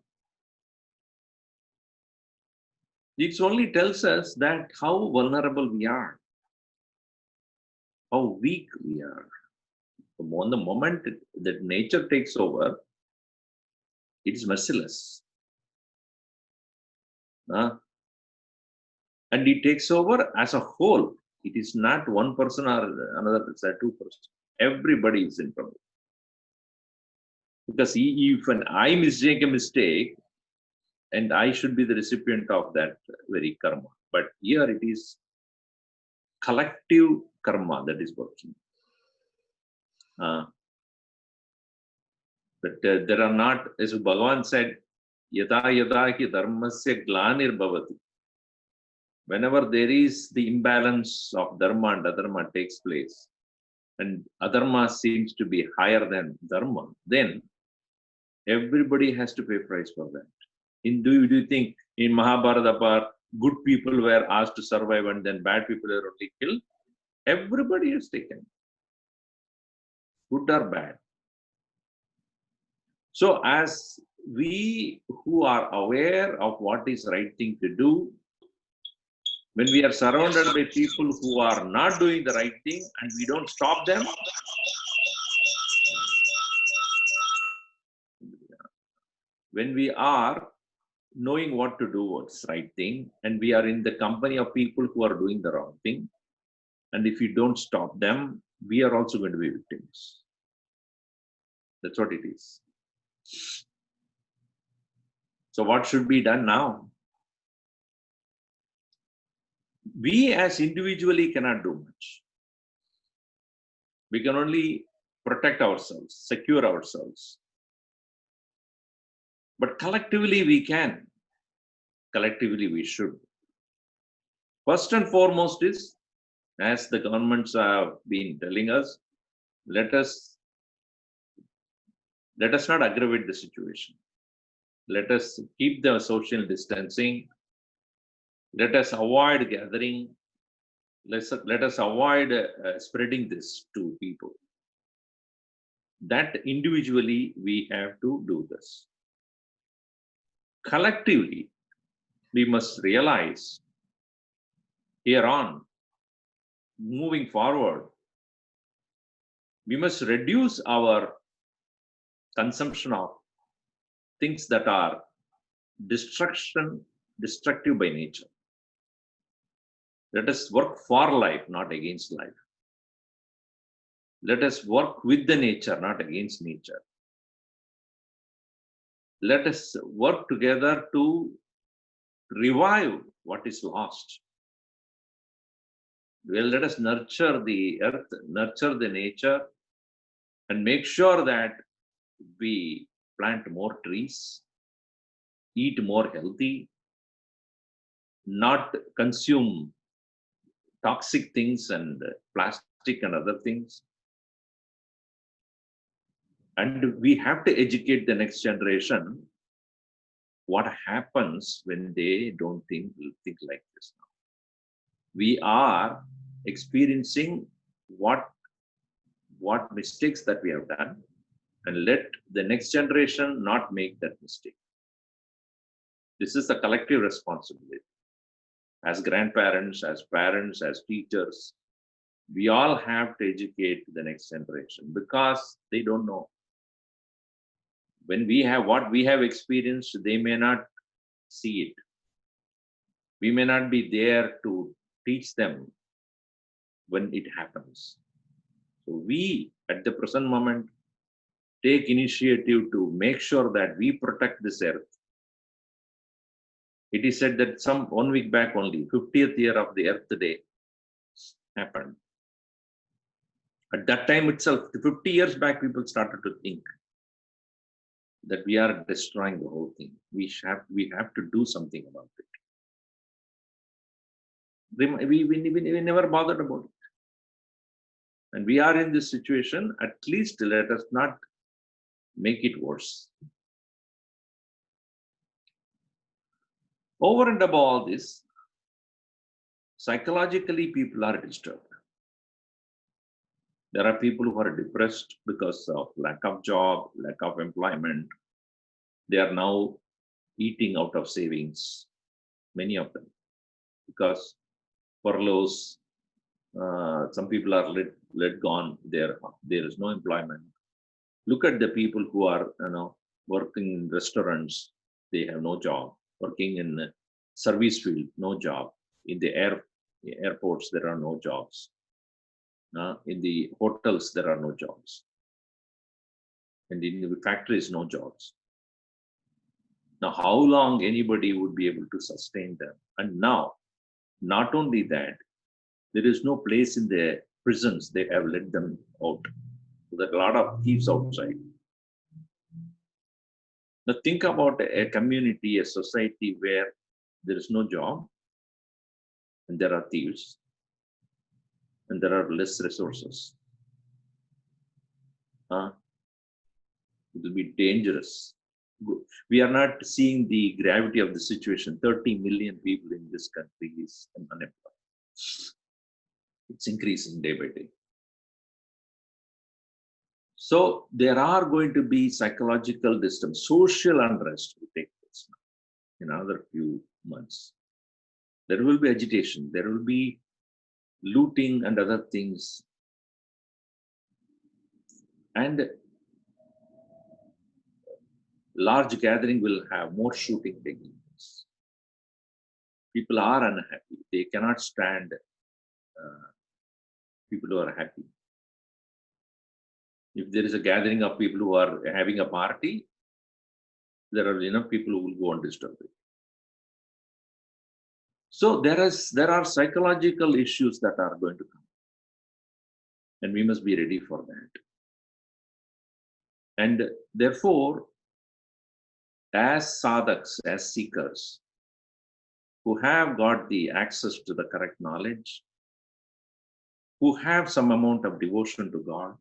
It only tells us that how vulnerable we are, how weak we are. On the moment that nature takes over, it is merciless. And it takes over as a whole. It is not one person or another, it's a two person. Everybody is in trouble. Because if I make a mistake, and I should be the recipient of that very karma. But here it is collective karma that is working. But there are not, as Bhagavan said, yada yada ki dharmasya glanir bhavati. Whenever there is the imbalance of dharma and adharma takes place, and adharma seems to be higher than dharma, then everybody has to pay price for that. Do you think in Mahabharata, good people were asked to survive and then bad people were only killed? Everybody is taken, good or bad. So as we who are aware of what is right thing to do, when we are surrounded by people who are not doing the right thing and we don't stop them, when we are knowing what to do, what's right thing, and we are in the company of people who are doing the wrong thing, and if we don't stop them, we are also going to be victims. That's what it is. So what should be done now? We as individually cannot do much. We can only protect ourselves, secure ourselves. But collectively we can. Collectively we should. First and foremost is, as the governments have been telling us, let us not aggravate the situation. Let us keep the social distancing. Let us avoid gathering. Let us avoid spreading this to people. That individually we have to do this. Collectively, we must realize here on, moving forward, we must reduce our consumption of things that are destructive by nature. Let us work for life, not against life. Let us work with the nature, not against nature. Let us work together to revive what is lost. Well, let us nurture the earth, nurture the nature, and make sure that we plant more trees, eat more healthy, not consume toxic things and plastic and other things. And we have to educate the next generation what happens when they don't think like this now. We are experiencing what mistakes that we have done, and let the next generation not make that mistake. This is a collective responsibility. as grandparents, as parents, as teachers, we all have to educate the next generation because they don't know. When we have what we have experienced, they may not see it. We may not be there to teach them when it happens. So we, at the present moment, take initiative to make sure that we protect this earth. It is said that 1 week back only, 50th year of the Earth Day happened. At that time itself, 50 years back, people started to think that we are destroying the whole thing. We have to do something about it. We never bothered about it. And we are in this situation, at least let us not make it worse. Over and above all this, psychologically people are disturbed. There are people who are depressed because of lack of job, lack of employment. They are now eating out of savings, many of them, because furloughs, some people are let gone. There is no employment. Look at the people who are working in restaurants. They have no job. Working in the service field, no job. In the airports, there are no jobs. In the hotels, there are no jobs. And in the factories, no jobs. Now, how long anybody would be able to sustain them? And now, not only that, there is no place in the prisons. They have let them out. So there are a lot of thieves outside. Now, think about a community, a society where there is no job, and there are thieves, and there are less resources. It will be dangerous. We are not seeing the gravity of the situation. 30 million people in this country is unemployed. It's increasing day by day. So there are going to be psychological disturbance, social unrest will take place now in another few months. There will be agitation. There will be looting and other things. And large gathering will have more shooting taking place. People are unhappy. They cannot stand people who are happy. If there is a gathering of people who are having a party, there are enough people who will go and disturb it. So there are psychological issues that are going to come. And we must be ready for that. And therefore, as sadhaks, as seekers, who have got the access to the correct knowledge, who have some amount of devotion to God,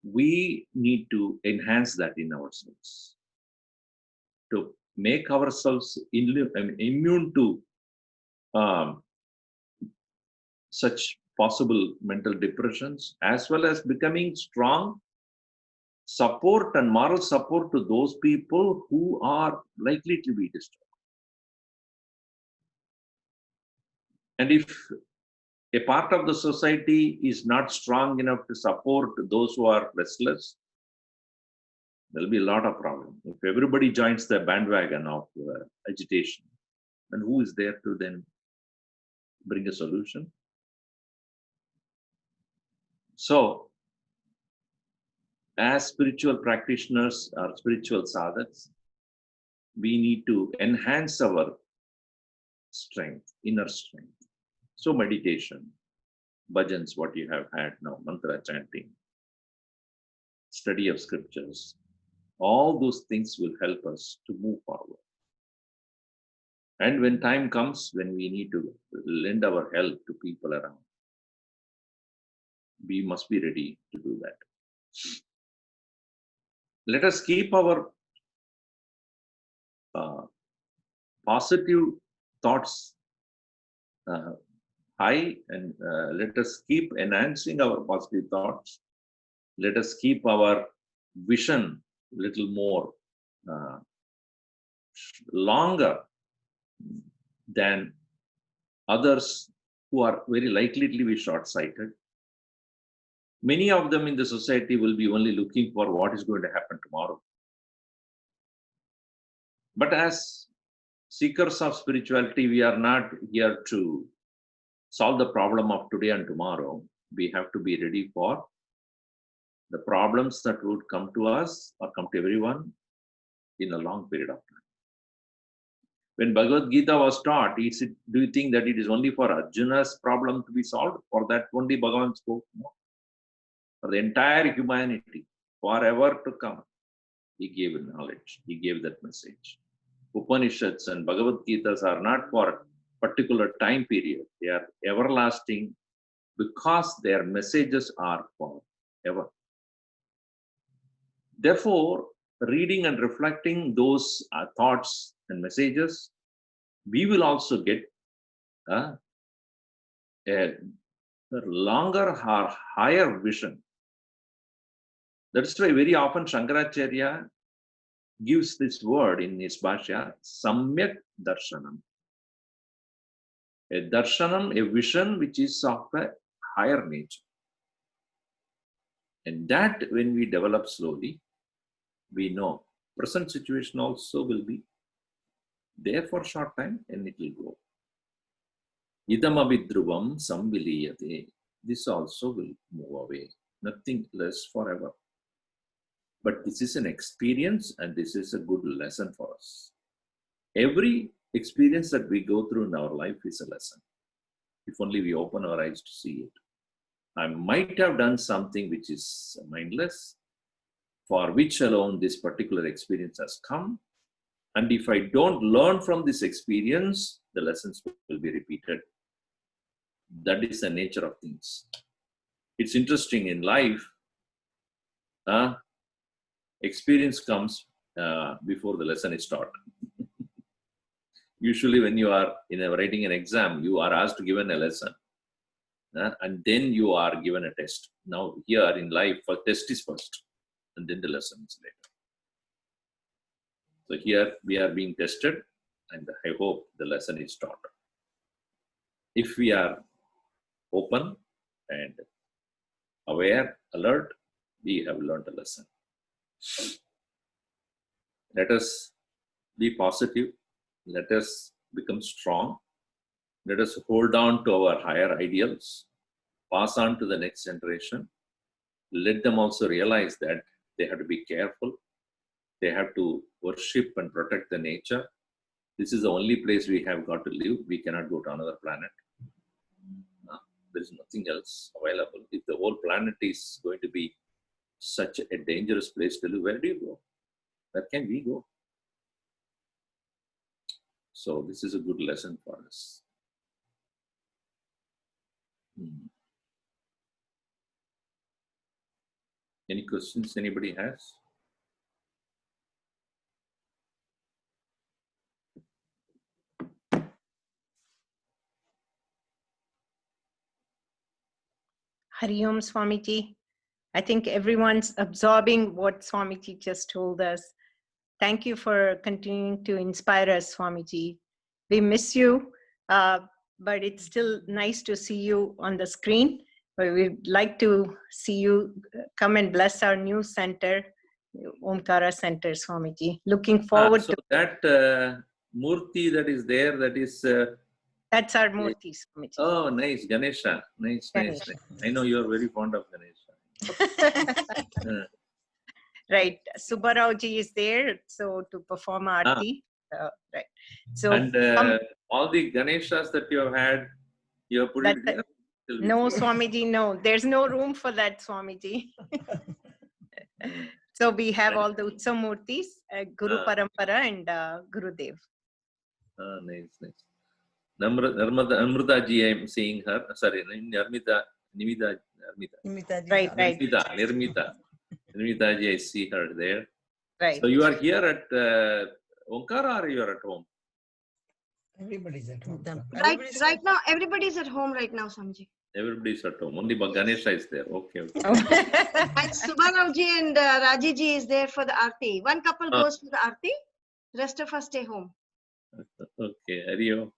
we need to enhance that in ourselves, to make ourselves immune to such possible mental depressions, as well as becoming strong support and moral support to those people who are likely to be disturbed. And if a part of the society is not strong enough to support those who are restless, there will be a lot of problems. If everybody joins the bandwagon of agitation, then who is there to then bring a solution? So, as spiritual practitioners or spiritual sadhaks, we need to enhance our strength, inner strength. So meditation, bhajans, what you have had now, mantra chanting, study of scriptures, all those things will help us to move forward. And when time comes, when we need to lend our help to people around, we must be ready to do that. Let us keep our positive thoughts high, and let us keep enhancing our positive thoughts. Let us keep our vision a little more longer, than others who are very likely to be short-sighted. Many of them in the society will be only looking for what is going to happen tomorrow. But as seekers of spirituality, we are not here to solve the problem of today and tomorrow. We have to be ready for the problems that would come to us or come to everyone in a long period of time. When Bhagavad Gita was taught, do you think that it is only for Arjuna's problem to be solved? For that only Bhagavan spoke? No. For the entire humanity, forever to come, he gave knowledge, he gave that message. Upanishads and Bhagavad Gitas are not for a particular time period. They are everlasting because their messages are forever. Therefore, reading and reflecting those thoughts and messages, we will also get a longer or higher vision. That's why very often Shankaracharya gives this word in his Bhashya, Samyak Darshanam. A darshanam, a vision which is of a higher nature. And that when we develop slowly, we know present situation also will be there for a short time and it will go. Idam abhidruvam samviliyate. This also will move away. Nothing less forever. But this is an experience and this is a good lesson for us. Every experience that we go through in our life is a lesson. If only we open our eyes to see it. I might have done something which is mindless, for which alone this particular experience has come. And if I don't learn from this experience, the lessons will be repeated. That is the nature of things. It's interesting in life, experience comes before the lesson is taught. Usually when you are writing an exam, you are asked to give a lesson. And then you are given a test. Now here in life, first test is first, and then the lesson is later. So here we are being tested, and I hope the lesson is taught. If we are open and aware, alert, we have learned a lesson. Let us be positive. Let us become strong. Let us hold on to our higher ideals, pass on to the next generation. Let them also realize that they have to be careful. They have to worship and protect the nature. This is the only place we have got to live. We cannot go to another planet. There is nothing else available. If the whole planet is going to be such a dangerous place to live, where do you go? Where can we go? So this is a good lesson for us. Any questions anybody has? Hari Om Swamiji. I think everyone's absorbing what Swamiji just told us. Thank you for continuing to inspire us, Swamiji. We miss you, but it's still nice to see you on the screen. But we'd like to see you come and bless our new center, Omkara Center, Swamiji. Looking forward so to that Murti that is there, that is... that's our Murti, Swamiji. Oh, nice. Ganesha. Nice. I know you are very fond of Ganesha. Right. Subbarao-ji is there, so to perform Aarti. Right. So and all the Ganeshas that you have had, you have put it there? No, Swamiji, no. There's no room for that, Swamiji. So we have all the Utsamurtis, Guru Parampara and Gurudev. Nice. Namrata ji, I am seeing her. Sorry, Nirmita. Right. Nirmita ji, I see her there. Right. So you are here at Omkara or you are at home? Everybody's at home. Right now, everybody's at home right now, Swamiji. Everybody's at home. Only Ganesha is there. Okay. And Subbarao-ji and Raji-ji is there for the Aarti. One couple goes to the Aarti. Rest of us stay home. Okay. Hari Om.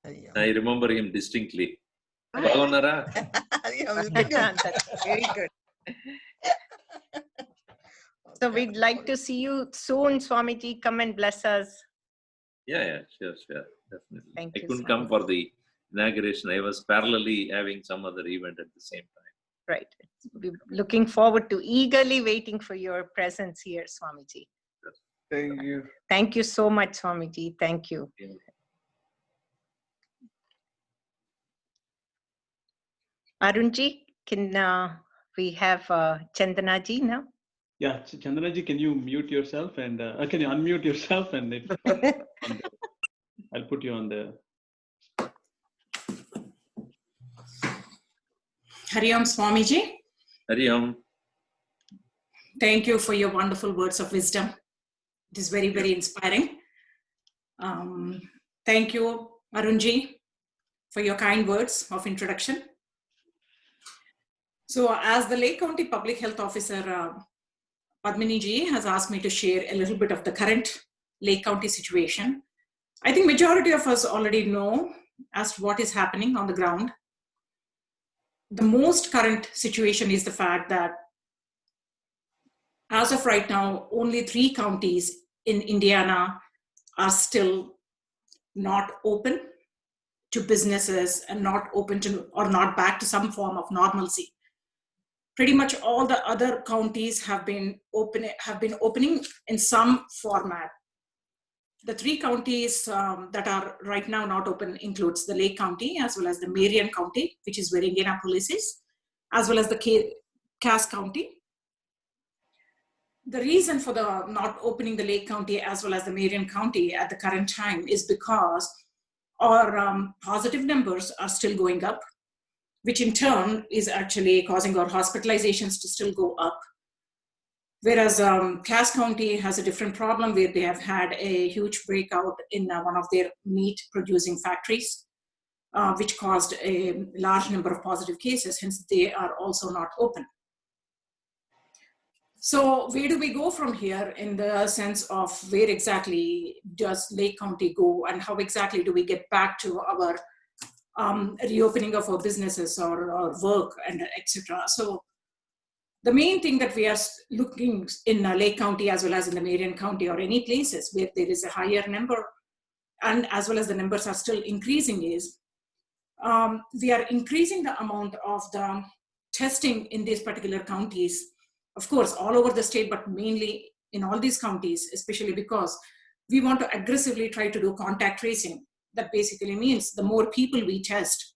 I remember him distinctly. Bhavanara? That's very good. So we'd like to see you soon, Swamiji. Come and bless us. Yeah, sure, definitely. Thank I you, couldn't come for the inauguration. I was parallelly having some other event at the same time. Right. We're looking forward to eagerly waiting for your presence here, Swamiji. Thank you. Thank you so much, Swamiji. Thank you. Yeah. Arunji, can we have Chandanaji now? Yeah, Chandanaji, can you mute yourself and can you unmute yourself and I'll put you on the. Hari Om Swamiji. Hari Om. Thank you for your wonderful words of wisdom. It is very, very inspiring. Thank you, Arunji, for your kind words of introduction. So as the Lake County Public Health Officer, Padmini ji has asked me to share a little bit of the current Lake County situation. I think majority of us already know as to what is happening on the ground. The most current situation is the fact that as of right now, only 3 counties in Indiana are still not open to businesses and not open to or not back to some form of normalcy. Pretty much all the other counties have been opening in some format. The 3 counties that are right now not open includes the Lake County as well as the Marion County, which is where Indianapolis is, as well as the Cass County. The reason for the not opening the Lake County as well as the Marion County at the current time is because our positive numbers are still going up, which in turn is actually causing our hospitalizations to still go up. Whereas Cass County has a different problem where they have had a huge breakout in one of their meat producing factories, which caused a large number of positive cases, hence they are also not open. So where do we go from here in the sense of where exactly does Lake County go and how exactly do we get back to our reopening of our businesses or work and etc. So the main thing that we are looking in Lake County as well as in the Marion County or any places where there is a higher number and as well as the numbers are still increasing is we are increasing the amount of the testing in these particular counties, of course, all over the state, but mainly in all these counties, especially because we want to aggressively try to do contact tracing. That basically means the more people we test,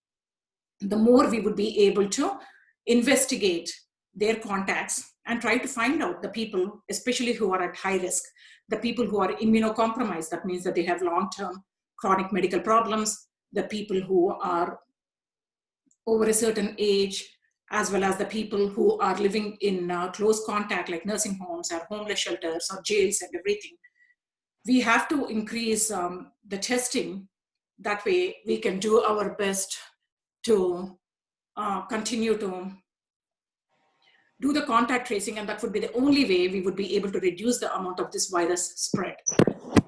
the more we would be able to investigate their contacts and try to find out the people, especially who are at high risk, the people who are immunocompromised. That means that they have long-term chronic medical problems, the people who are over a certain age, as well as the people who are living in close contact, like nursing homes or homeless shelters or jails and everything. We have to increase the testing. That way we can do our best to continue to do the contact tracing, and that would be the only way we would be able to reduce the amount of this virus spread.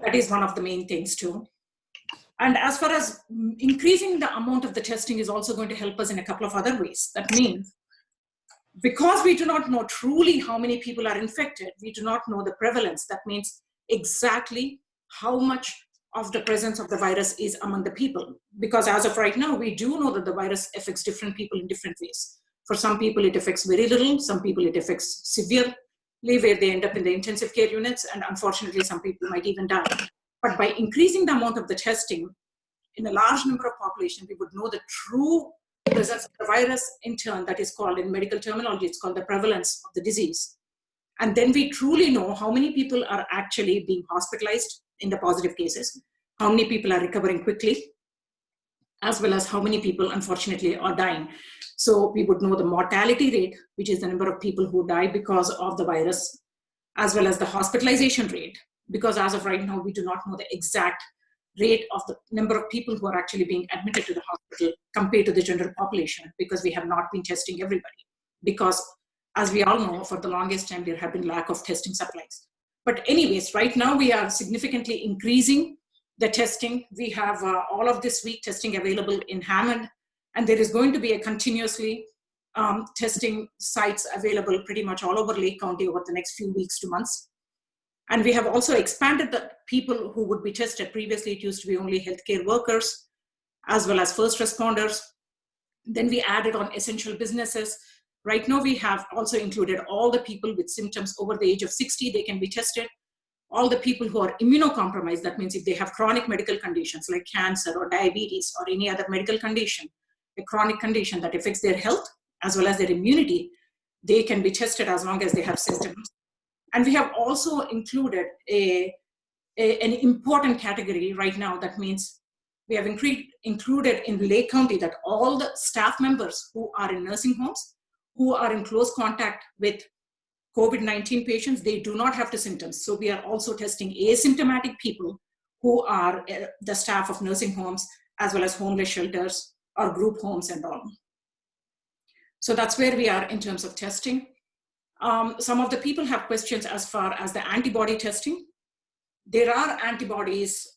That is one of the main things too. And as far as increasing the amount of the testing is also going to help us in a couple of other ways. That means because we do not know truly how many people are infected, we do not know the prevalence. That means exactly how much of the presence of the virus is among the people. Because as of right now, we do know that the virus affects different people in different ways. For some people, it affects very little. Some people, it affects severely, where they end up in the intensive care units. And unfortunately, some people might even die. But by increasing the amount of the testing in a large number of population, we would know the true presence of the virus in turn. That is called, in medical terminology, it's called the prevalence of the disease. And then we truly know how many people are actually being hospitalized in the positive cases, how many people are recovering quickly, as well as how many people, unfortunately, are dying. So we would know the mortality rate, which is the number of people who die because of the virus, as well as the hospitalization rate, because as of right now, we do not know the exact rate of the number of people who are actually being admitted to the hospital compared to the general population, because we have not been testing everybody. Because as we all know, for the longest time, there have been lack of testing supplies. But anyways, right now we are significantly increasing the testing. We have all of this week testing available in Hammond, and there is going to be a continuously testing sites available pretty much all over Lake County over the next few weeks to months. And we have also expanded the people who would be tested. Previously, it used to be only healthcare workers as well as first responders. Then we added on essential businesses. Right now, we have also included all the people with symptoms over the age of 60, they can be tested. All the people who are immunocompromised, that means if they have chronic medical conditions like cancer or diabetes or any other medical condition, a chronic condition that affects their health as well as their immunity, they can be tested as long as they have symptoms. And we have also included an important category right now. That means we have included in Lake County that all the staff members who are in nursing homes, who are in close contact with COVID-19 patients, they do not have the symptoms. So we are also testing asymptomatic people who are the staff of nursing homes, as well as homeless shelters or group homes and all. So that's where we are in terms of testing. Some of the people have questions as far as the antibody testing. There are antibodies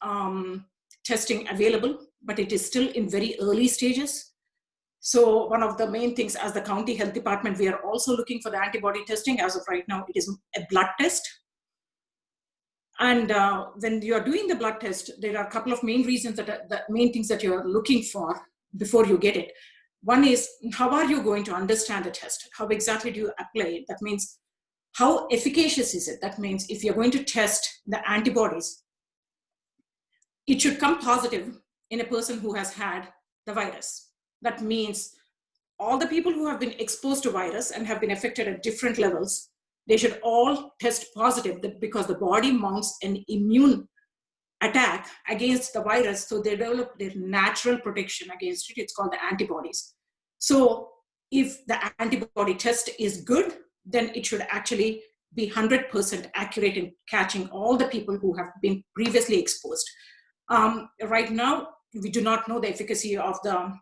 testing available, but it is still in very early stages. So one of the main things as the county health department, we are also looking for the antibody testing. As of right now, it is a blood test. And when you are doing the blood test, there are a couple of main reasons the main things that you are looking for before you get it. One is, how are you going to understand the test? How exactly do you apply it? That means, how efficacious is it? That means if you're going to test the antibodies, it should come positive in a person who has had the virus. That means all the people who have been exposed to virus and have been affected at different levels, they should all test positive because the body mounts an immune attack against the virus. So they develop their natural protection against it. It's called the antibodies. So if the antibody test is good, then it should actually be 100% accurate in catching all the people who have been previously exposed. Right now, we do not know the efficacy of the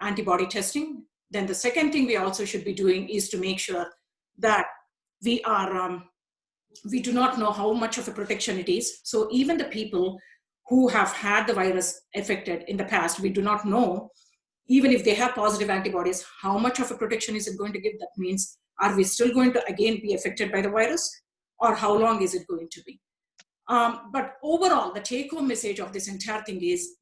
antibody testing. Then the second thing we also should be doing is to make sure that we do not know how much of a protection it is. So even the people who have had the virus affected in the past, we do not know, even if they have positive antibodies, how much of a protection is it going to give? That means, are we still going to again be affected by the virus, or how long is it going to be? But overall, the take-home message of this entire thing is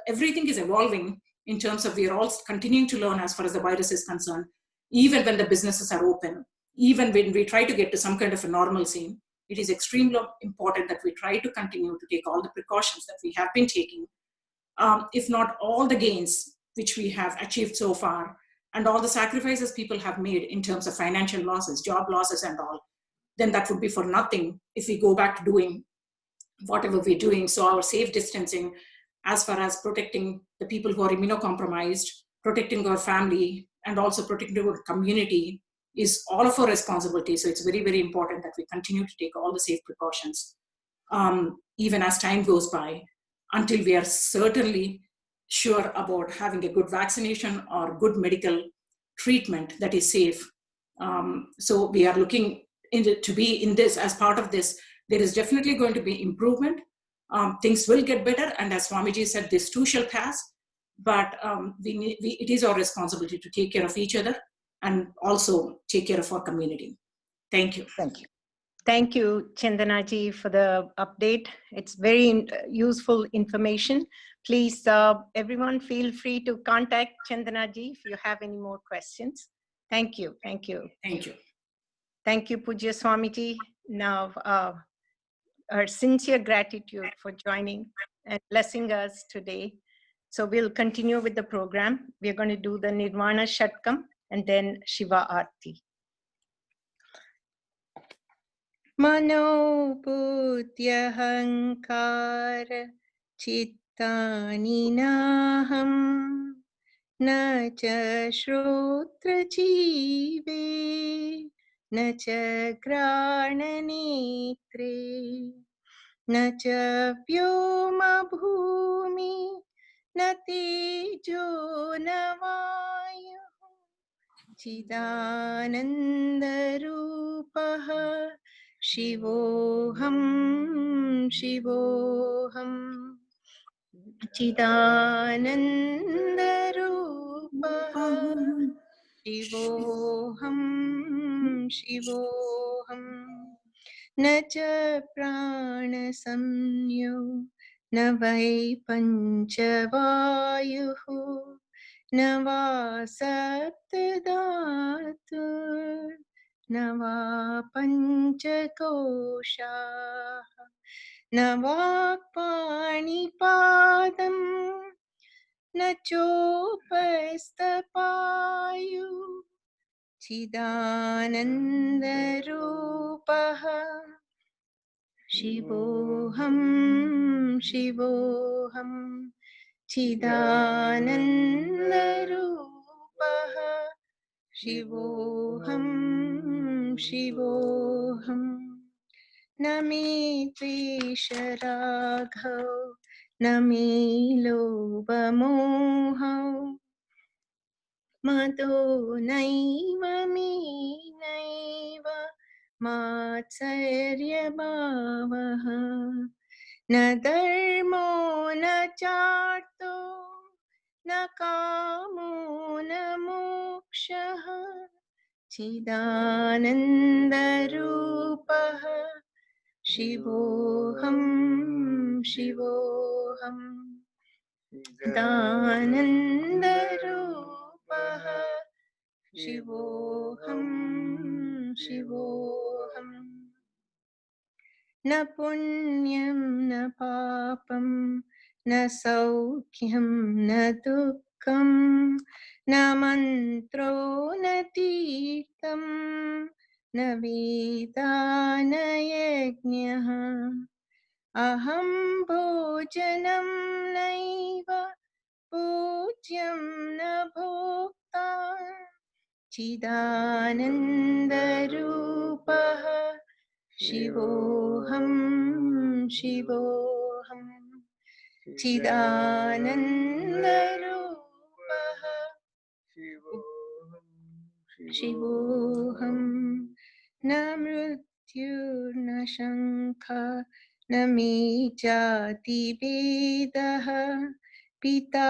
everything is evolving in terms of we are all continuing to learn as far as the virus is concerned, even when the businesses are open, even when we try to get to some kind of a normalcy. It is extremely important that we try to continue to take all the precautions that we have been taking. If not all the gains which we have achieved so far, and all the sacrifices people have made in terms of financial losses, job losses and all, then that would be for nothing if we go back to doing whatever we're doing. So our safe distancing, as far as protecting the people who are immunocompromised, protecting our family, and also protecting our community is all of our responsibility. So it's very, very important that we continue to take all the safe precautions, even as time goes by, until we are certainly sure about having a good vaccination or good medical treatment that is safe. So we are looking to be in this, as part of this, there is definitely going to be improvement. Things will get better, and as Swamiji said, this too shall pass. But it is our responsibility to take care of each other and also take care of our community. Thank you. Thank you. Thank you, Chandanaji, for the update. It's very useful information. Please, everyone, feel free to contact Chandanaji if you have any more questions. Thank you. Thank you. Thank you. Thank you, Pujya Swamiji. Now, our sincere gratitude for joining and blessing us today. So we'll continue with the program. We're going to do the Nirvana Shatkam and then Shiva Aarti. Mano Buddhya Hankara Chittani Naham Na Cha Shrotra Jive Na Cha Grana Netre Na Cha Vyoma Bhumi Na Tejo Na Vayu Chidananda Rupaha शिवोऽहं शिवोऽहं चिदानन्दरूपः शिवोऽहं शिवोऽहं न च प्राणसंज्ञो न वै पञ्चवायुः न वा सप्तधातुः न वा पञ्चकोशाः न वाक्पाणिपादं न चोपस्थपायु चिदानन्दरूपः शिवोऽहं शिवोऽहं चिदानन्दरूपः शिवोऽहं शिवोऽहं न मे द्वेषरागौ न मे लोभमोहौ मदो नैव मे नैव मात्सर्यभावः न धर्मो न चार्थो न कामो न मोक्षः चिदानन्दरूपः शिवोऽहं शिवोऽहं दानन्दरूपः शिवोऽहं शिवोऽहं न पुण्यं न पापं न सौख्यं न दुःखं न मन्त्रो न तीर्थं न वेदा न यज्ञः अहं भोजनं नैव पूज्यं न भोक्ता चिदानन्दरूपः शिवोऽहं शिवोऽहं चिदानन्दरूपः शिवोऽहं न मृत्युर्न शङ्का न मे जातिभेदः पिता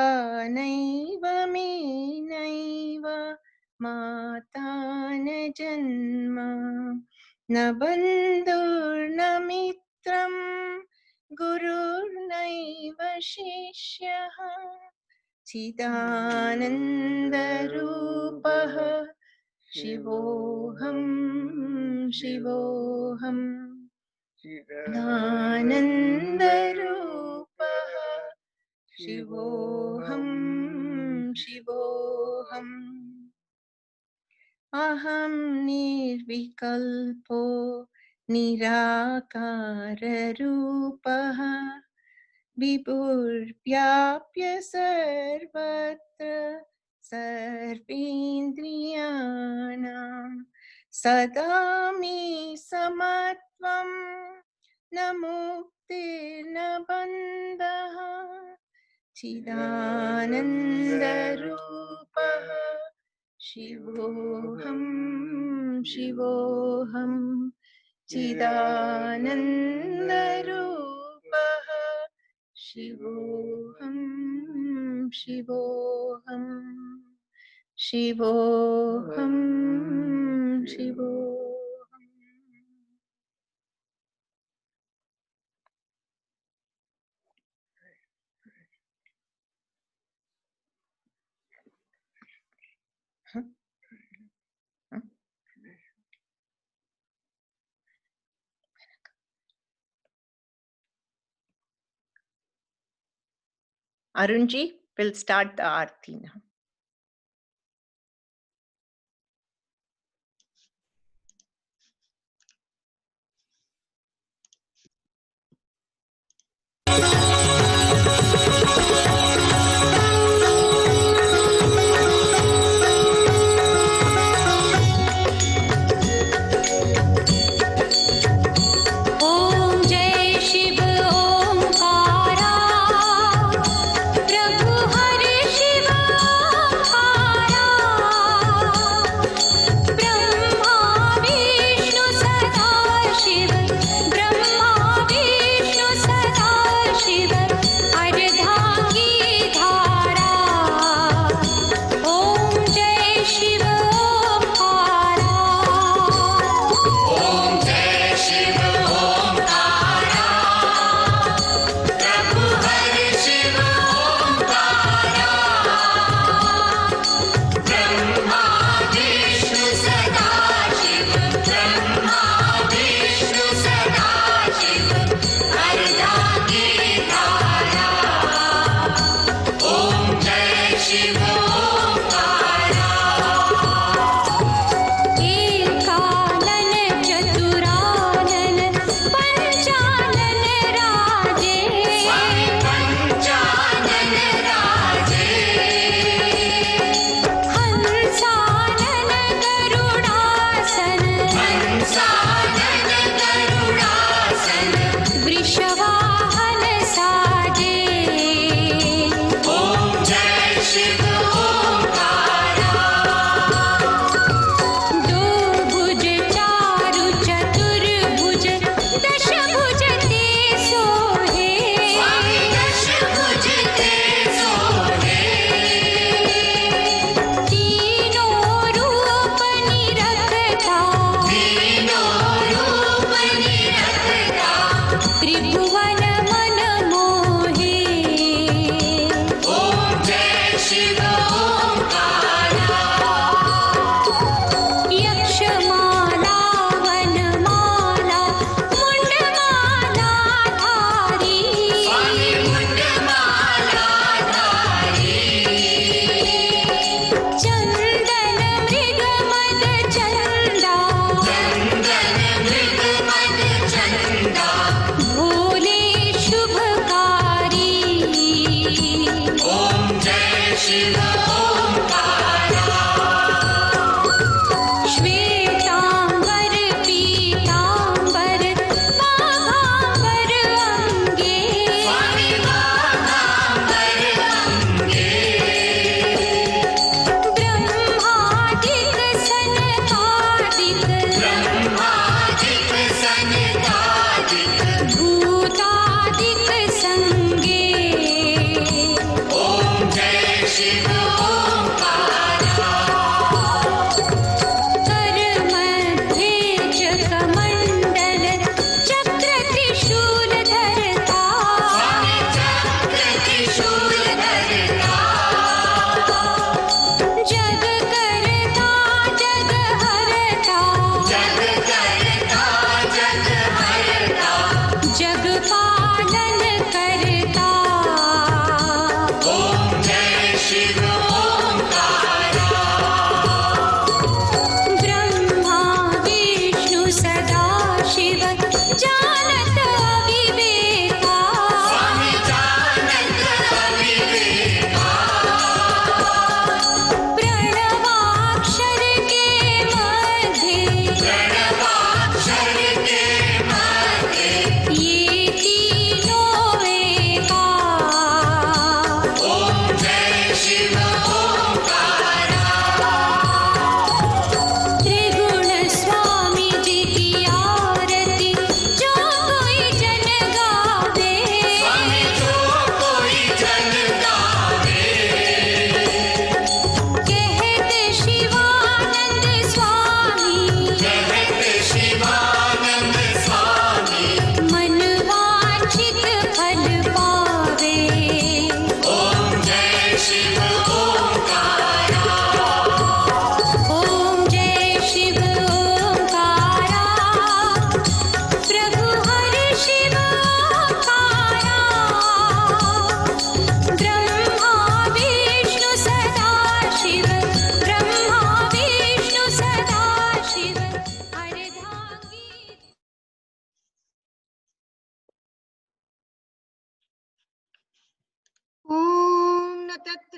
नैव मे नैव माता न जन्म न बन्धुर्न मित्रं गुरुर्नैव शिष्यः चिदानन्दरूपः शिवोऽहं शिवोऽहं दानन्दरूपः शिवोऽहं शिवोऽहम् अहं निर्विकल्पो निराकाररूपः विभुर्व्याप्य सर्वत्र सर्वेन्द्रियाणां सदा मे समत्वं न मुक्तिर्न बन्धः चिदानन्दरूपः शिवोऽहं शिवोऽहं चिदानन्दरूपः शिवोऽहं शिवोऽहं शिवोऽहं शिवोऽहम् Arunji will start the aarti now. प्रभु हरि शिवा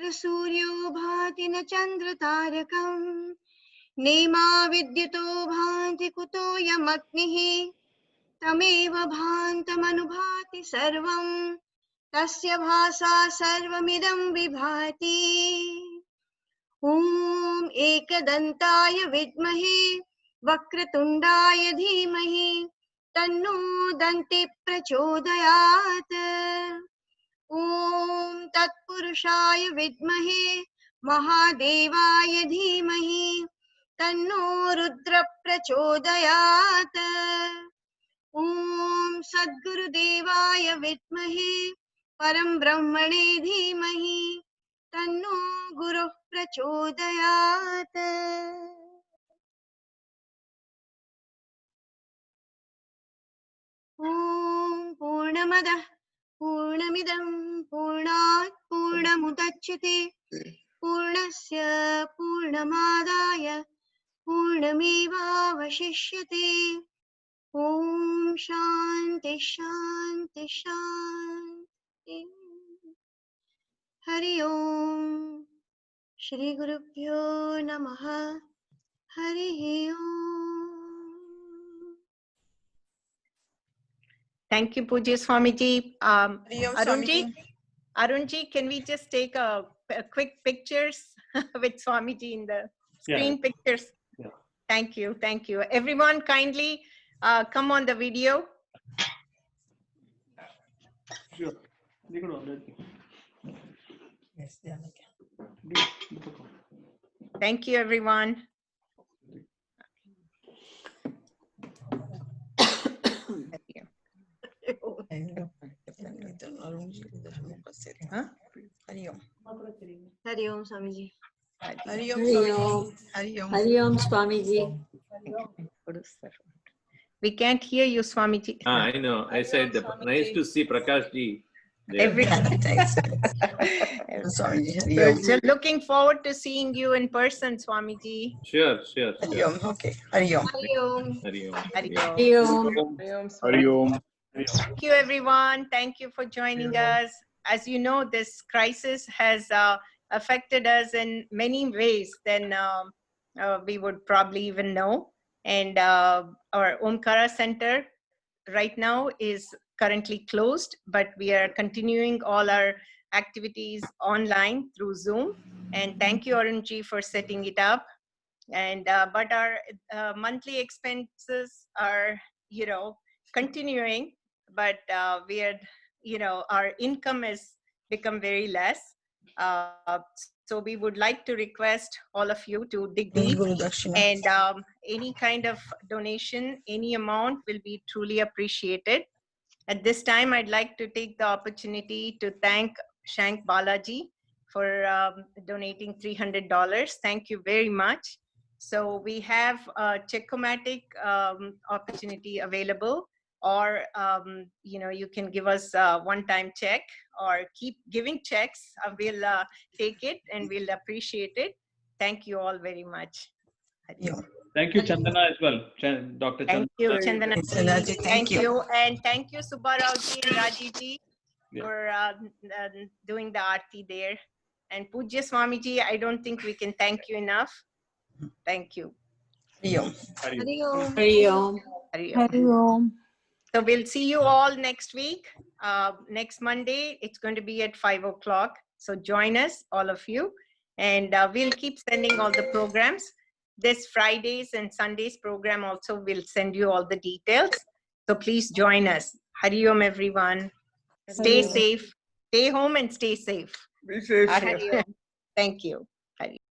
नक्षत्र सूर्यो भाति न चंद्र तारकम् नेमा विद्युतो भान्ति कुतो यमग्निः तमेव भान्तमनुभाति सर्वं तस्य भासा सर्वमिदं विभाति ॐ एकदन्ताय विद्महे वक्रतुण्डाय धीमहि तन्नो दन्ति प्रचोदयात् ॐ तत्पुरुषाय विद्महे महादेवाय धीमहि तन्नो रुद्र प्रचोदयात् ॐ सद्गुरुदेवाय विद्महे परं ब्रह्मणे धीमहि तन्नो गुरुः प्रचोदयात् ॐ पूर्णमदः पूर्णमिदं पूर्णात् पूर्णमुदच्यते पूर्णस्य पूर्णमादाय पूर्णमेवावशिष्यते ॐ शान्ति शान्ति शान्ति हरि ओम श्री गुरुभ्यो नमः हरि ओम Thank you, Pujya Swamiji. Hari Om, Swamiji. Arunji, can we just take a quick pictures with Swamiji in the screen pictures? Yeah. Thank you. Thank you. Everyone kindly come on the video. Sure. Yes, they are like. Thank you, everyone. Thank you. Huh? Hari Om. Hari Om Swami ji Hari Om, Swamiji. Hari Om. Hari Om, Swamiji. We can't hear you, Swamiji. I know. I said, nice to see Prakash ji. Every Thanks. Swamiji. Hari Om. So looking forward to seeing you in person, Swamiji. Sure, sure. Hari Om. Okay. Hari Om. Hari Om Hari Om. Hari Om. Hari Om. Hari Om. Thank you, everyone. Thank you for joining us. As you know, this crisis has affected us in many ways than we would probably even know. And our Omkara Center right now is currently closed, but we are continuing all our activities online through Zoom. And thank you, Arunji, for setting it up. And but our monthly expenses are, continuing, but we are, our income has become very less. So we would like to request all of you to dig deep, Guru Dakshina. and any kind of donation, any amount will be truly appreciated. At this time, I'd like to take the opportunity to thank Shank Balaji for donating $300. Thank you very much. So we have a Check-O-Matic opportunity available, or you can give us a one-time check, or keep giving checks. We'll take it and we'll appreciate it. Thank you all very much. Thank you, Chandana, as well. Dr. Thank you, Chandana. Chandana. Thank Thank you. you. And thank you, Subbarao ji and Raji ji, for doing the aarti there. And Pujya Swami ji, I don't think we can thank you enough. Thank you. Hari Om. Hari Om Hari Om. Hari Om. Hari Om. So we'll see you all next week. Next Monday, it's going to be at 5 o'clock. So join us, all of you. And we'll keep sending all the programs. This Fridays and Sundays program also will send you all the details. So please join us. Hari Om, everyone. Stay safe. Stay home and stay safe. Be safe. Hari Om. Thank you.